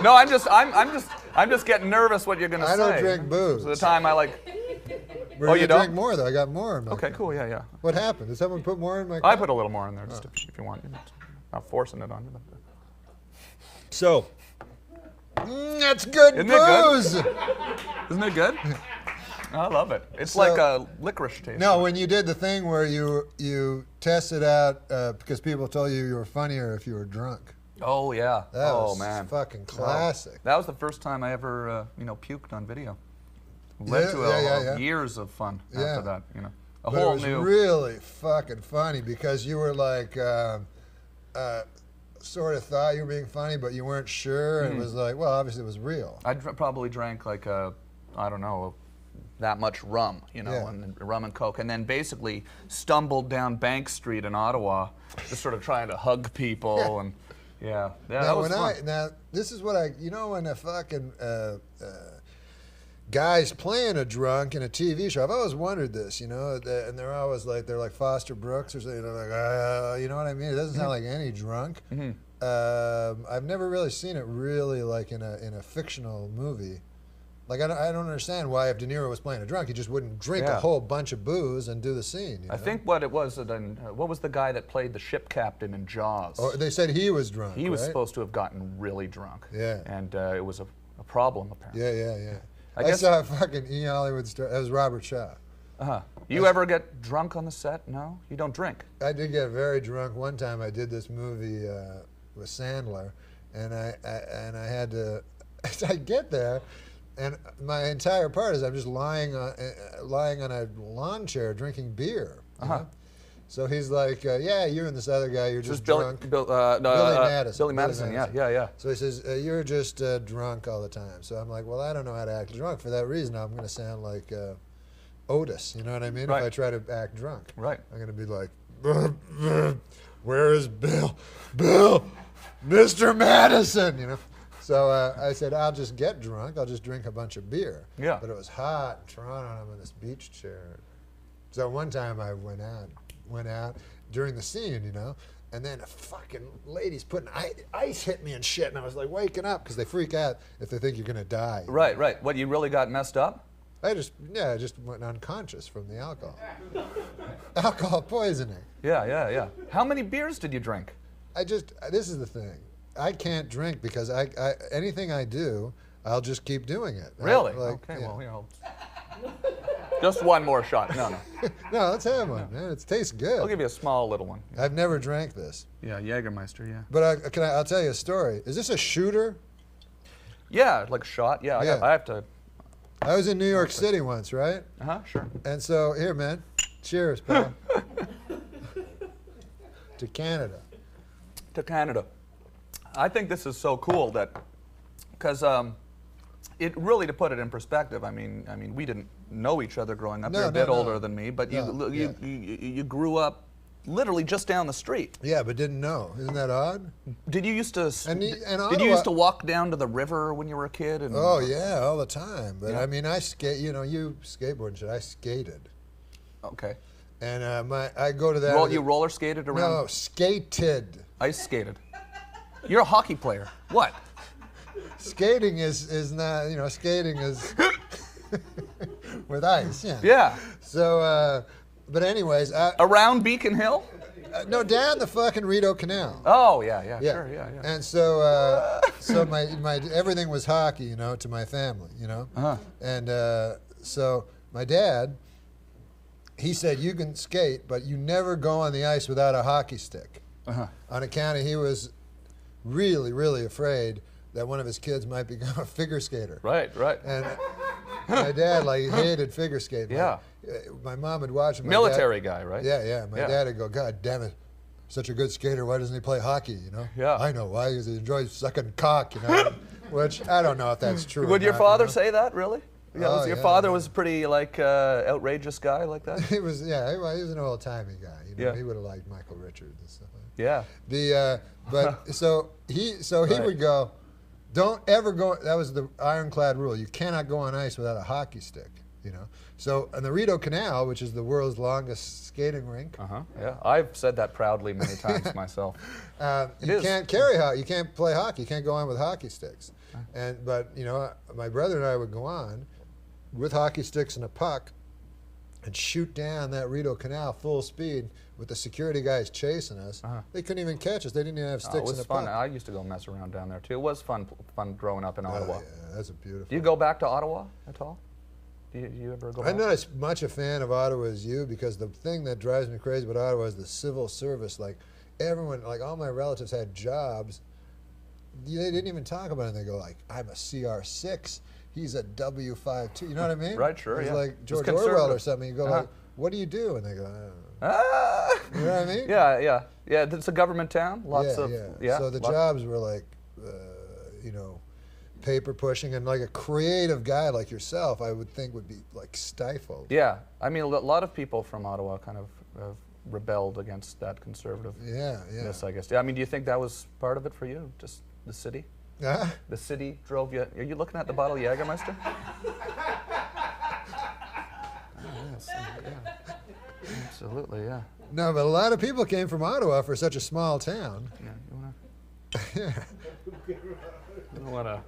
No, I'm just getting nervous what you're gonna say. I don't drink booze. So the time I like. Oh, you don't? drink more though. I got more in my Okay, cup. cool. Yeah. What happened? Did someone put more in my cup? I put a little more in there, just if you want. Not forcing it on you. So, that's good Isn't booze. it good? Isn't it good? I love it. It's So- like a licorice taste. No, when you did the thing where you tested out because people told you were funnier if you were drunk. Oh yeah. That oh was man. fucking classic. That was the first time I ever puked on video. Led to years of fun after that. A But whole it was new. really fucking funny because you were like, sort of thought you were being funny, but you weren't sure. And it was like, well, obviously it was real. I probably drank like I don't know, that much rum, and rum and coke, and then basically stumbled down Bank Street in Ottawa, just sort of trying to hug people and that was fun. Now this is what when a fucking guys playing a drunk in a TV show, I've always wondered this, and they're always like, they're like Foster Brooks or something, like, you know what I mean? It doesn't sound like any drunk. I've never really seen it really like in a fictional movie. Like, I don't understand why if De Niro was playing a drunk, he just wouldn't drink a whole bunch of booze and do the scene. I think what it was, what was the guy that played the ship captain in Jaws? Oh, they said he was drunk, He was right? supposed to have gotten really drunk. Yeah. And it was a problem, apparently. Yeah. I I guess, saw a fucking E. Hollywood star. That was Robert Shaw. You ever get drunk on the set? No? You don't drink? I did get very drunk. One time I did this movie with Sandler, and I had to, I get there, and my entire part is I'm just lying on a lawn chair drinking beer. You know? So he's like, yeah, you and this other guy, you're just drunk. Billy Madison. Billy Madison, yeah. So he says, you're just drunk all the time. So I'm like, well, I don't know how to act drunk. For that reason, I'm going to sound like Otis, you know what I mean? Right. If I try to act drunk. Right. I'm going to be like, where is Bill? Bill, Mr. Madison, So I said, I'll just get drunk. I'll just drink a bunch of beer. Yeah. But it was hot in Toronto, and I'm in this beach chair. So one time I went out during the scene, and then a fucking lady's putting ice hit me and shit, and I was like waking up because they freak out if they think you're gonna die. Right. What, you really got messed up? I just went unconscious from the alcohol. Alcohol poisoning. Yeah. How many beers did you drink? This is the thing. I can't drink because I anything I do, I'll just keep doing it. Really? Well, just one more shot. No. No, let's have one, man. It tastes good. I'll give you a small little one. I've never drank this. Yeah, Jägermeister, yeah. But I'll tell you a story. Is this a shooter? Yeah, like a shot. Yeah. I have to. I was in New York City once, right? Sure. And so, here, man. Cheers, pal. To Canada. To Canada. I think this is so cool because it really, to put it in perspective, I mean, we didn't know each other growing up. You're a bit older than me, but you grew up literally just down the street. Yeah, but didn't know. Isn't that odd? Did you used to? Did you used to walk down to the river when you were a kid? And, oh yeah, all the time. But I mean, I skate. You skateboard and shit. I skated. Okay. And I go to that. You roller skated around? No, skated. Ice skated. You're a hockey player. What? Skating is not, skating is with ice, yeah. Yeah. So, but anyways. Around Beacon Hill? No, down the fucking Rideau Canal. Oh, yeah. Sure, yeah. And so, so my everything was hockey, to my family, And so my dad, he said, you can skate, but you never go on the ice without a hockey stick. On account of he was really, really afraid that one of his kids might become a figure skater. Right. And my dad, hated figure skating. Yeah. My mom would watch him. Military guy, right? Yeah. My dad would go, God damn it, such a good skater, why doesn't he play hockey, Yeah. I know why, because he enjoys sucking cock, which I don't know if that's true. Would your father say that, really? Yeah, your father was a pretty, outrageous guy like that? He was, he was an old-timey guy. He would have liked Michael Richards and stuff like that. Yeah. But so he would go, don't ever go. That was the ironclad rule. You cannot go on ice without a hockey stick. You know, so and the Rideau Canal, which is the world's longest skating rink. Yeah, I've said that proudly many times myself. You can't carry hockey. You can't play hockey. You can't go on with hockey sticks. But you know, my brother and I would go on with hockey sticks and a puck and shoot down that Rideau Canal full speed with the security guys chasing us. They couldn't even catch us. They didn't even have sticks it was and a fun. puck. I used to go mess around down there too. It was fun growing up in Ottawa. Yeah, that's a beautiful. Do you go back to Ottawa at all? Do you ever go back? I'm not as much a fan of Ottawa as you, because the thing that drives me crazy about Ottawa is the civil service. Like everyone, like all my relatives had jobs. They didn't even talk about it. They go like, I'm a CR6. He's a W52. You know what I mean? Right, sure, It's yeah. like George Orwell or something. You go like, what do you do? And they go, you know what I mean? Yeah. It's a government town. Lots of So the jobs were like, you know, paper pushing, and like a creative guy like yourself, I would think would be like stifled. Yeah, I mean, a lot of people from Ottawa kind of rebelled against that conservative. Yeah. I guess. Yeah, I mean, do you think that was part of it for you? Just the city? The city drove you. Are you looking at the bottle of Jägermeister? Yes, yeah. Absolutely, yeah. No, but a lot of people came from Ottawa for such a small town. Yeah, you wanna?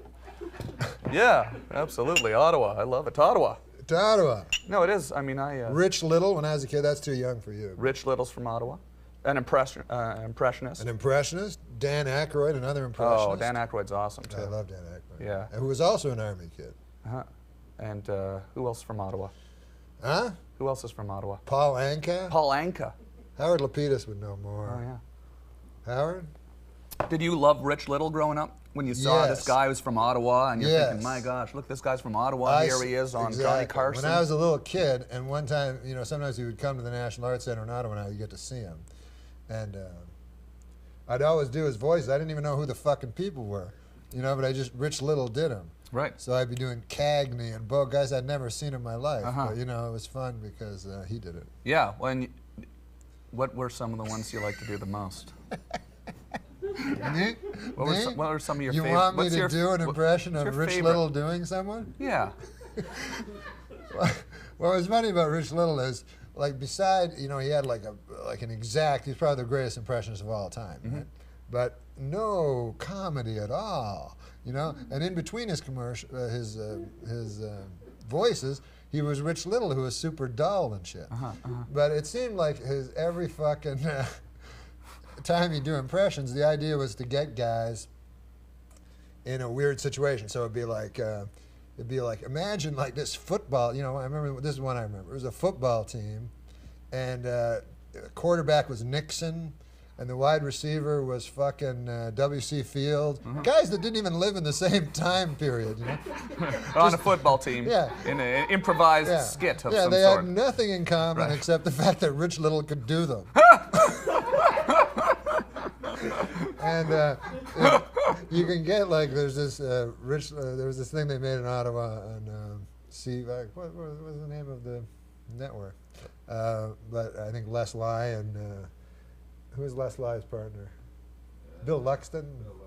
Yeah, absolutely. Ottawa. I love it. To Ottawa. To Ottawa. No, it is. I mean, Rich Little, when I was a kid, that's too young for you. Rich Little's from Ottawa. An impressionist. An impressionist. Dan Aykroyd, another impressionist. Oh, Dan Aykroyd's awesome, too. I love Dan Aykroyd. Yeah. Who was also an Army kid. And who else from Ottawa? Huh? Who else is from Ottawa? Paul Anka. Paul Anka. Howard Lapidus would know more. Oh, yeah. Howard? Did you love Rich Little growing up? When you saw this guy was from Ottawa, and you're thinking, my gosh, look, this guy's from Ottawa, and here he is on Johnny Carson. When I was a little kid, and one time, you know, sometimes he would come to the National Arts Center in Ottawa, and I would get to see him. And I'd always do his voices. I didn't even know who the fucking people were, you know, but Rich Little did them. Right. So I'd be doing Cagney and Bo, guys I'd never seen in my life. But, you know, it was fun because he did it. Yeah. What were some of the ones you liked to do the most? Me? What were some of your You favorite? want me to do an impression of Rich Little doing someone? Yeah. What was funny about Rich Little is, like, beside, you know, he had like an exact, he's probably the greatest impressionist of all time, right? But no comedy at all, you know? And in between his voices, he was Rich Little, who was super dull and shit. But it seemed like his every fucking time he'd do impressions, the idea was to get guys in a weird situation. So it'd be like, imagine like this football, you know, I remember, this is one I remember. It was a football team, and the quarterback was Nixon, and the wide receiver was fucking W.C. Field. Guys that didn't even live in the same time period, you know? On a football team. Yeah. In an improvised skit of some they sort. had nothing in common except the fact that Rich Little could do them. And you can get like, there's this there was this thing they made in Ottawa on what was the name of the network? But I think Les Ly and who was Les Ly's partner? Bill Luxton.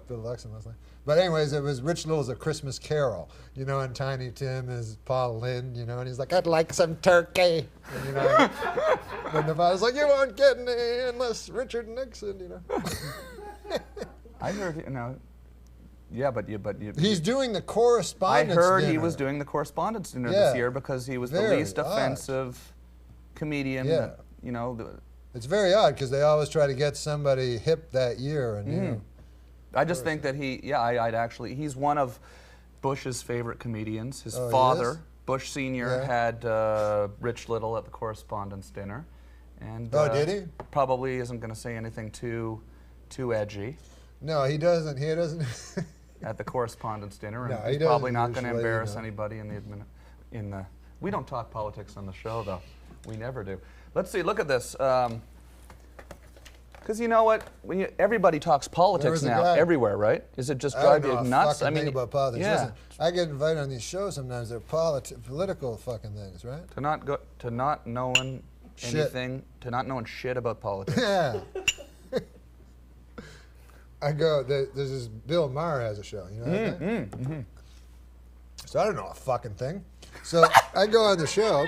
Bill Luxton, Les Ly. But anyways, it was Rich Little's A Christmas Carol, you know, and Tiny Tim is Paul Lynde, you know, and he's like, I'd like some turkey. And, you know, and the father's like, you won't get any unless Richard Nixon, you know. I heard, you know, yeah, but you. He's doing the correspondence dinner. I heard he was doing the correspondence dinner this year because he was the least offensive comedian. Yeah. That, you know. It's very odd because they always try to get somebody hip that year, and you know. I just think that he's one of Bush's favorite comedians. His Oh, father, Bush Sr., had Rich Little at the correspondence dinner. And, did he? Probably isn't going to say anything too edgy. No, he doesn't. He doesn't. At the correspondence dinner, No, and he he's probably not doesn't going to usually, embarrass anybody in the. We don't talk politics on the show, though. We never do. Let's see. Look at this. Because you know what? Everybody talks politics now, everywhere, right? Is it just drive you nuts? I mean, about politics. Yeah. Listen, I get invited on these shows sometimes. They're political fucking things, right? To not knowing anything, to not knowing shit about politics. Yeah. I go. There's this Bill Maher has a show. You know that guy? So I don't know a fucking thing. So I go on the show,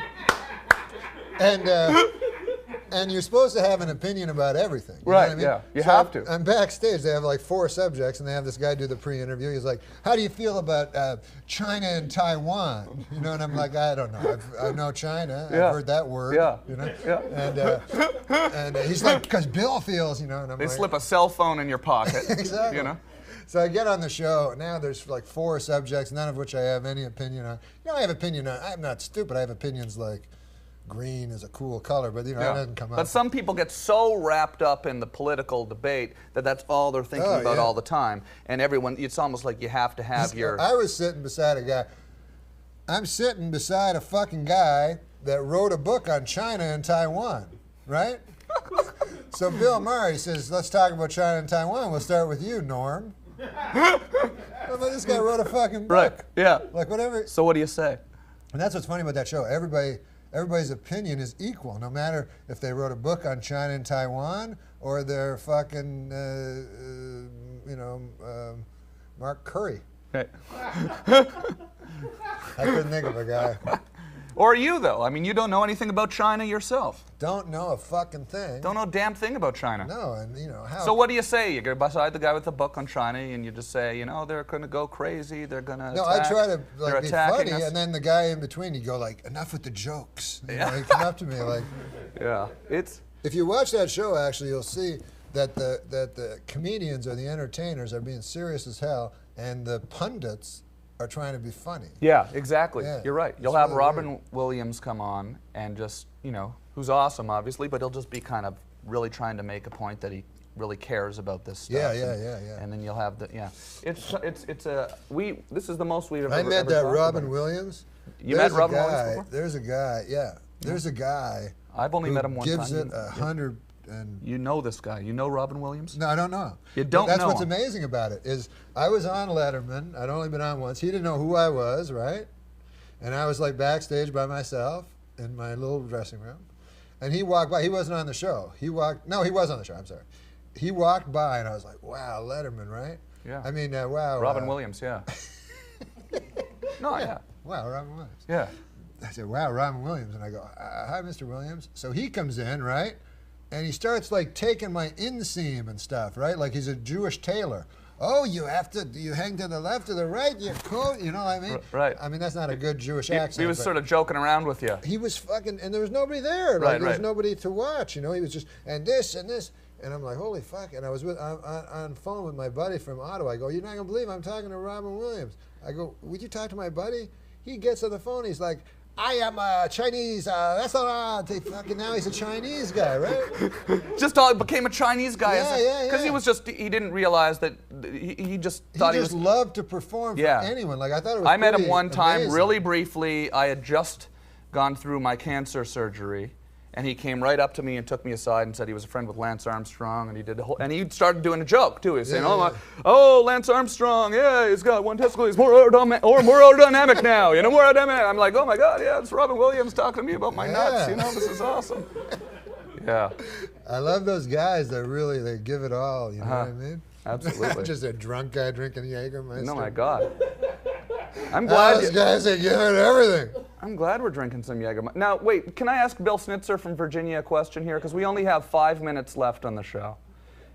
and you're supposed to have an opinion about everything. You know what I mean? Yeah. You So have to. I'm backstage. They have like 4 subjects, and they have this guy do the pre-interview. He's like, "How do you feel about China and Taiwan?" You know, and I'm like, "I don't know. I know China. Yeah. I've heard that word." Yeah. You know. Yeah. And he's like, "Because Bill feels," you know. And I'm They like, slip a cell phone in your pocket. Exactly. You know? So I get on the show. Now there's like 4 subjects, none of which I have any opinion on. You know, I have opinion on. I'm not stupid. I have opinions like green is a cool color, but you know, Yeah. it doesn't come up. But some people get so wrapped up in the political debate that that's all they're thinking Oh, about yeah. all the time. And everyone, it's almost like you have to have your... I was sitting beside a guy. I'm sitting beside a fucking guy that wrote a book on China and Taiwan, right? So Bill Murray says, "Let's talk about China and Taiwan. We'll start with you, Norm." I'm like, this guy wrote a fucking book. Right, yeah. Like whatever. So what do you say? And that's what's funny about that show. Everybody's opinion is equal, no matter if they wrote a book on China and Taiwan or they're fucking, Mark Curry. Right. I couldn't think of a guy. Or you, though. I mean, you don't know anything about China yourself. Don't know a fucking thing. Don't know a damn thing about China. No, and you know how. So what do you say? You go beside the guy with the book on China and you just say, you know, they're going to go crazy, they're going to No, attack. I try to they're like be attacking funny, us. and then the guy in between, he'd go like, "Enough with the jokes." You Yeah. know, he'd come up to me like. Yeah, it's... If you watch that show, actually, you'll see that the comedians or the entertainers are being serious as hell, and the pundits are trying to be funny. Yeah, exactly. Yeah, You're right. You'll it's have really Robin Williams come on and just, you know, who's awesome, obviously, but he'll just be kind of really trying to make a point that he really cares about this stuff. Yeah, and, yeah. And then you'll have the, yeah. This is the most we've ever I met ever that talked Robin about. Williams. You There's met a Robin guy, Williams before? There's a guy, yeah. There's a guy. I've only who met him one time. gives it 100 and. You know this guy. You know Robin Williams? No, I don't know. You But don't that's know what's him. amazing about it is I was on Letterman. I'd only been on once. He didn't know who I was, right? And I was like backstage by myself in my little dressing room. And he walked by. He wasn't on the show. No, he was on the show. I'm sorry. He walked by and I was like, wow, Letterman, right? Yeah. I mean, wow. Robin Williams, yeah. No, yeah. Wow, Robin Williams. Yeah. I said, wow, Robin Williams. And I go, hi, Mr. Williams. So he comes in, right? And he starts like taking my inseam and stuff, right? Like he's a Jewish tailor. Oh, you hang to the left or the right, your coat, you know what I mean? Right. I mean, that's not a good Jewish He accent. was but sort of joking around with you. he was fucking, and there was nobody there. Like, Right, there was right. nobody to watch, you know? He was just, and this and this. And I'm like, holy fuck. And I was on phone with my buddy from Ottawa. I go, you're not going to believe I'm talking to Robin Williams. I go, would you talk to my buddy? He gets on the phone. He's like, I am a Chinese, that's not, now he's a Chinese guy, right? Just all became a Chinese guy. Yeah. Because he didn't realize that, he just thought He just loved to perform for anyone. Like, I thought it was I met him pretty one time, amazing. really briefly. I had just gone through my cancer surgery. And he came right up to me and took me aside and said he was a friend with Lance Armstrong, and he did the whole. And he started doing a joke too. He was saying, "Oh, Lance Armstrong, yeah, he's got one testicle. He's more aerodynamic now. You know, more aerodynamic." I'm like, "Oh my God, yeah, it's Robin Williams talking to me about my nuts. You know, this is awesome." Yeah. I love those guys that really they give it all. You know what I mean? Absolutely. Just a drunk guy drinking Jägermeister. No, my God. I'm glad. Those guys they give it everything. I'm glad we're drinking some Jägermeister. Now, wait, can I ask Bill Snitzer from Virginia a question here? Because we only have 5 minutes left on the show.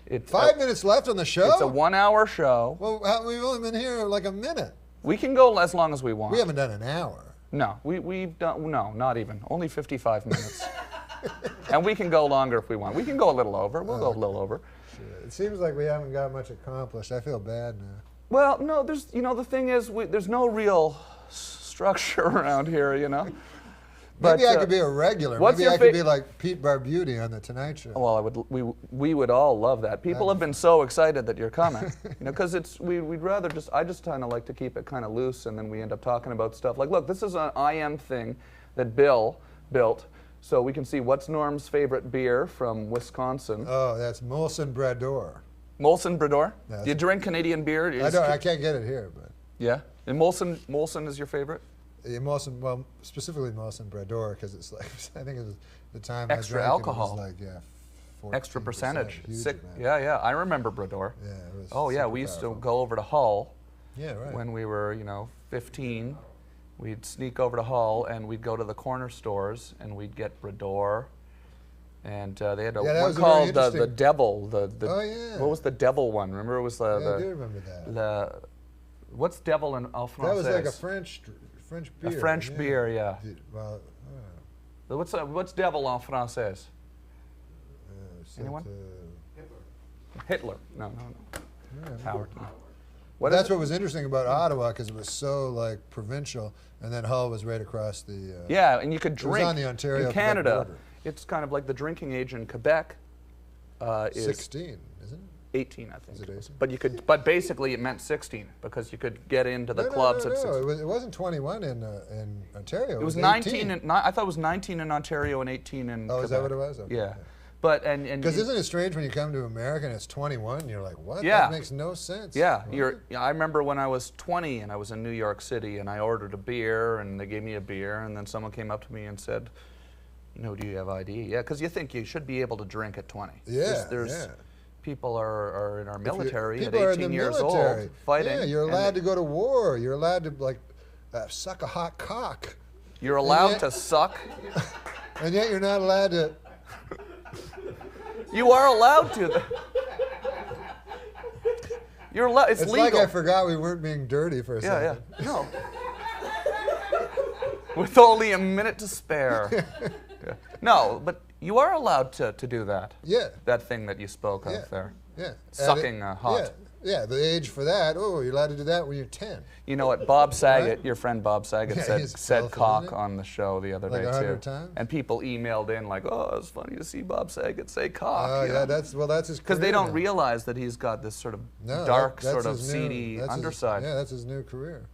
It's 5 minutes left on the show? It's a 1 hour show. Well, we've only been here like a minute. We can go as long as we want. We haven't done an hour. No, we've done, no, not even. Only 55 minutes. And we can go longer if we want. We can go a little over. We'll go a little over. Shit. It seems like we haven't got much accomplished. I feel bad now. Well, no, the thing is, there's no real structure around here, you know. Maybe I could be a regular. Maybe I could be like Pete Barbuti on the Tonight Show. Well, we would all love that. People have been so excited that you're coming, you know, because we'd rather I just kind of like to keep it kind of loose, and then we end up talking about stuff like, look, this is an IM thing that Bill built, so we can see what's Norm's favorite beer from Wisconsin. Oh, that's Molson Brador. Molson Brador? Do you drink Canadian beer? I can't get it here, but. Yeah, and Molson is your favorite? Yeah, Molson, well, specifically Molson Brador, because it's like, I think it was the time extra I drank alcohol. It was like, 14%, extra percentage. Sick. Yeah, I remember Brador. Yeah, it was we used to go over to Hull. Yeah, right. When we were, 15, we'd sneak over to Hull and we'd go to the corner stores and we'd get Brador. And they had one called the Devil. Oh, yeah. What was the Devil one? Remember, it was I do remember that. What's Devil in en français? That was like a French beer. A French beer, yeah. Well, what's Devil en français? Anyone? Hitler. No. Howard. That's what was interesting about Ottawa, because it was so like provincial, and then Hull was right across the. Yeah, and you could drink. It was on the Ontario in Canada. border. It's kind of like the drinking age in Quebec. Is 16, isn't it? 18, I think. Is it 18? But you could. But basically, it meant 16 because you could get into the clubs at 16. It wasn't 21 in Ontario. It was 19. I thought it was 19 in Ontario and 18 in. Oh, Quebec. is that what it was? Okay. Yeah. But because isn't it strange when you come to America and it's 21 and you're like, what? Yeah. That makes no sense. Yeah, I remember when I was 20 and I was in New York City and I ordered a beer and they gave me a beer and then someone came up to me and said, do you have ID? Yeah, because you think you should be able to drink at 20. Yeah, there's people are in our military at people 18 years old fighting. Yeah, you're allowed to go to war. You're allowed to suck a hot cock. You're allowed to suck. And yet you're not allowed to. You are allowed to. You're allowed. It's legal. Like I forgot we weren't being dirty for a second. Yeah. No. With only a minute to spare. Yeah. No, but you are allowed to do that. Yeah. That thing that you spoke of there. Yeah. Sucking hot. Yeah, the age for that. Oh, you're allowed to do that when you're 10. You know what? Bob Saget, your friend Bob Saget, Yeah, said cock on the show the other day 100 too. times? And people emailed in like, "Oh, it's funny to see Bob Saget say cock." Oh, yeah, that's his. Because they don't realize that he's got this sort of dark, sort of seedy underside. That's his new career.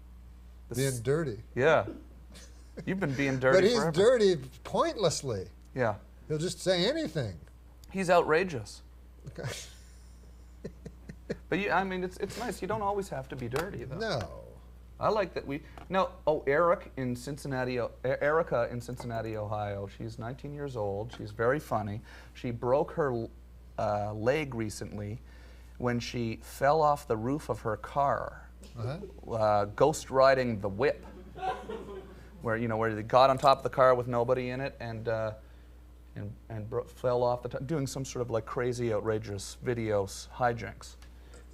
Being dirty. Yeah. You've been being dirty But he's forever. dirty pointlessly. Yeah. He'll just say anything. He's outrageous. But I mean, it's nice. You don't always have to be dirty, though. No. I like that we. No. Oh, Erica in Cincinnati, Ohio. She's 19 years old. She's very funny. She broke her leg recently when she fell off the roof of her car, ghost riding the whip, where they got on top of the car with nobody in it and fell off the top, doing some sort of like crazy, outrageous videos, hijinks.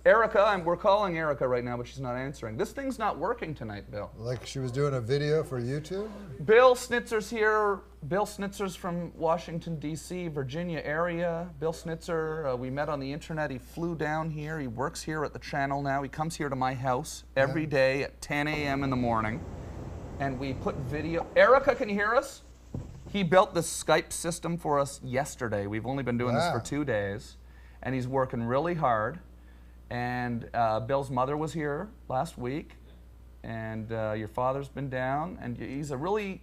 Erica, we're calling Erica right now, but she's not answering. This thing's not working tonight, Bill. Like she was doing a video for YouTube? Bill Snitzer's here. Bill Snitzer's from Washington, D.C., Virginia area. Bill Snitzer, we met on the internet. He flew down here. He works here at the channel now. He comes here to my house every day at 10 a.m. in the morning. And we put video. Erica, can you hear us? He built this Skype system for us yesterday. We've only been doing this for 2 days. And he's working really hard. And Bill's mother was here last week, and your father's been down, and he's a really,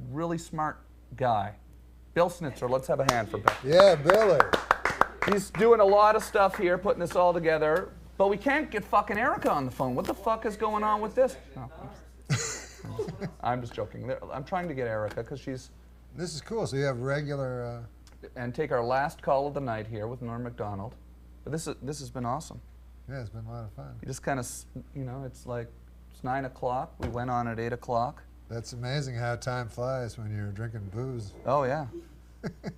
really smart guy. Bill Snitzer, let's have a hand for Bill. Yeah, Billy. He's doing a lot of stuff here, putting this all together, but we can't get fucking Erica on the phone. What the fuck is going on with this? No, I'm just joking. I'm trying to get Erica because she's... This is cool, so you have regular... And take our last call of the night here with Norm Mcdonald. But this has been awesome. Yeah, it's been a lot of fun. You just kind of, it's like, it's 9 o'clock. We went on at 8 o'clock. That's amazing how time flies when you're drinking booze. Oh, yeah.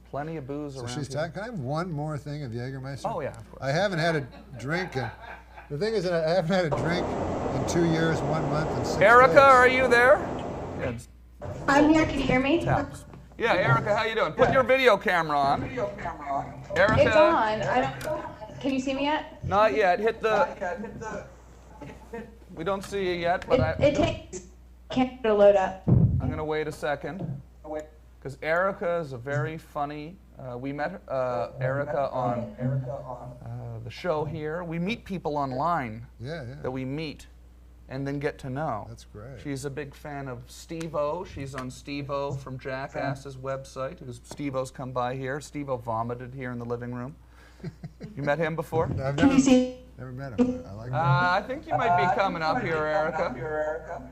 Plenty of booze around she's here. Can I have one more thing of Jägermeister? Oh, yeah, of course. I haven't had a drink. The thing is that I haven't had a drink in 2 years, 1 month, and 6 Erica, days. are you there? Yeah, I'm here. Can you hear me? Taps. Yeah, Erica, how you doing? Put your video camera on. Erica. It's on. Can you see me yet? Not yet. Hit the. We don't see you yet, but it takes camera to load up. I'm gonna wait a second, because Erica is a very funny. We met Erica on the show here. We meet people online. That we meet, and then get to know. That's great. She's a big fan of Steve-O. She's on Steve-O from Jackass's website. Because Steve-O's come by here. Steve-O vomited here in the living room. You met him before? No, I've never met him. I like him. I think you might be coming up here, Erica.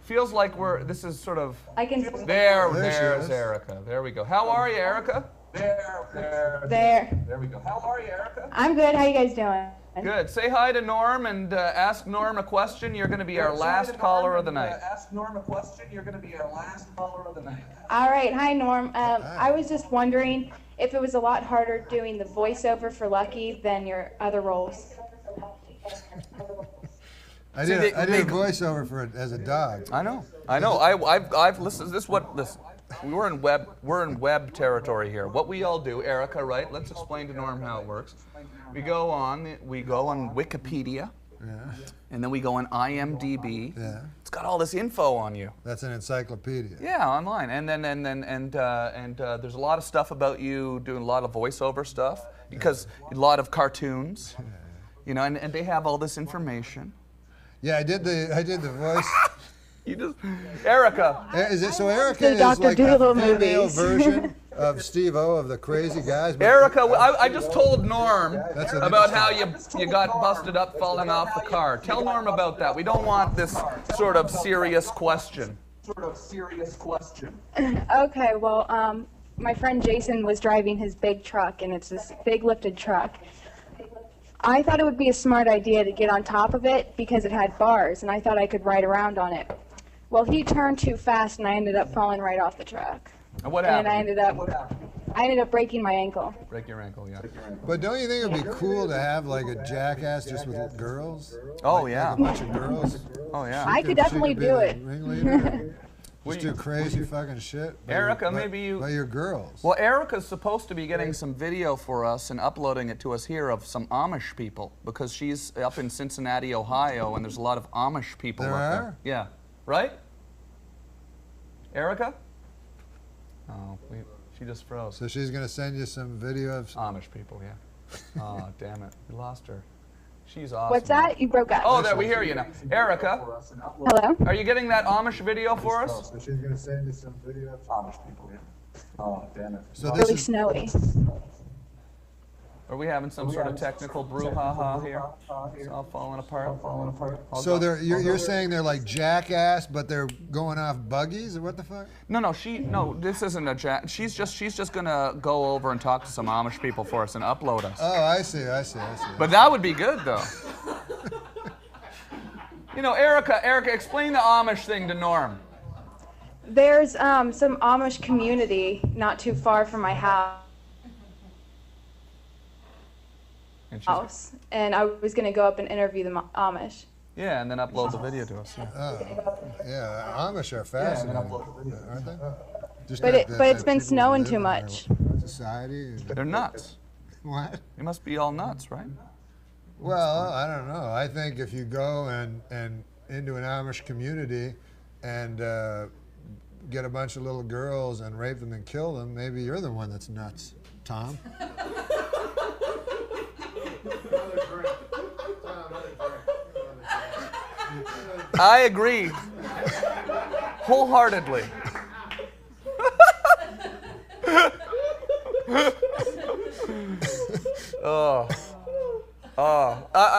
Feels like this is sort of... I can... There's Erica. There we go. How are you, Erica? There. There we go. How are you, Erica? I'm good. How you guys doing? Good. Say hi to Norm and ask Norm a question. You're going to be our last caller of the night. Ask Norm a question. You're going to be our last caller of the night. All right. Hi, Norm. I was just wondering if it was a lot harder doing the voiceover for Lucky than your other roles. I did a voiceover for it as a dog. I know. I've listened. Listen. We're in web territory here. What we all do, Erica, right? Let's explain to Norm how it works. We go on Wikipedia, and then we go on IMDb. Yeah. It's got all this info on you. That's an encyclopedia. Yeah, online, and there's a lot of stuff about you doing a lot of voiceover stuff because a lot of cartoons, you know, and they have all this information. Yeah, I did the voice. You just, Erica. Is it so? Erica is like a female version of Steve-O of the Crazy Guys. Erica, I just told Norm about how you got busted up falling off the car. Tell Norm about that. We don't want this sort of serious question. Okay, well, my friend Jason was driving his big truck, and it's this big lifted truck. I thought it would be a smart idea to get on top of it because it had bars, and I thought I could ride around on it. Well, he turned too fast, and I ended up falling right off the truck. And what happened? And I ended up breaking my ankle. Break your ankle, yeah. But don't you think it would be cool to have like a Jackass just with girls? Oh, yeah. Like a bunch of girls. Oh, yeah. I could definitely do it. Just do crazy fucking shit. Erica, maybe you... By your girls. Well, Erica's supposed to be getting some video for us and uploading it to us here of some Amish people because she's up in Cincinnati, Ohio, and there's a lot of Amish people up there. Yeah. Right? Erica? Oh, she just froze. So she's going to send you some video of... Amish people, yeah. Oh, damn it. We lost her. She's awesome. What's that? You broke up. Oh, there, we hear you now. Erica? Hello? Are you getting that Amish video for us? So she's going to send you some video of Amish people, yeah. Oh, damn it. So It's really snowy. Are we having some sort of technical brouhaha here? It's all falling apart. So you're saying they're like Jackass, but they're going off buggies, or what the fuck? No, this isn't a jack. She's just gonna go over and talk to some Amish people for us and upload us. Oh, I see. But that would be good, though. You know, Erica, explain the Amish thing to Norm. There's some Amish community not too far from my house. And I was going to go up and interview the Amish. Yeah, and then upload the video to us. Yeah, Amish are fascinating, aren't they? But it's been snowing too much. Society. They're nuts. What? They must be all nuts, right? Well, I don't know. I think if you go and into an Amish community and get a bunch of little girls and rape them and kill them, maybe you're the one that's nuts, Tom. I agree wholeheartedly.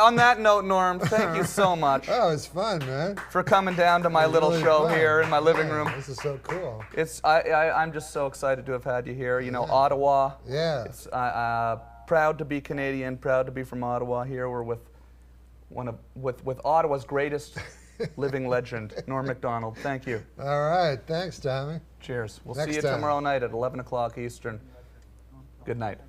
On that note, Norm, thank you so much. Oh, it's fun, man. For coming down to my little really show fun. here in my living room. This is so cool. I'm just so excited to have had you here. You know, Ottawa. Yeah. It's proud to be Canadian, proud to be from Ottawa. Here we're with with Ottawa's greatest living legend, Norm Mcdonald. Thank you. All right, thanks, Tommy. Cheers. We'll Next see you time. tomorrow night at 11 o'clock Eastern. Good night.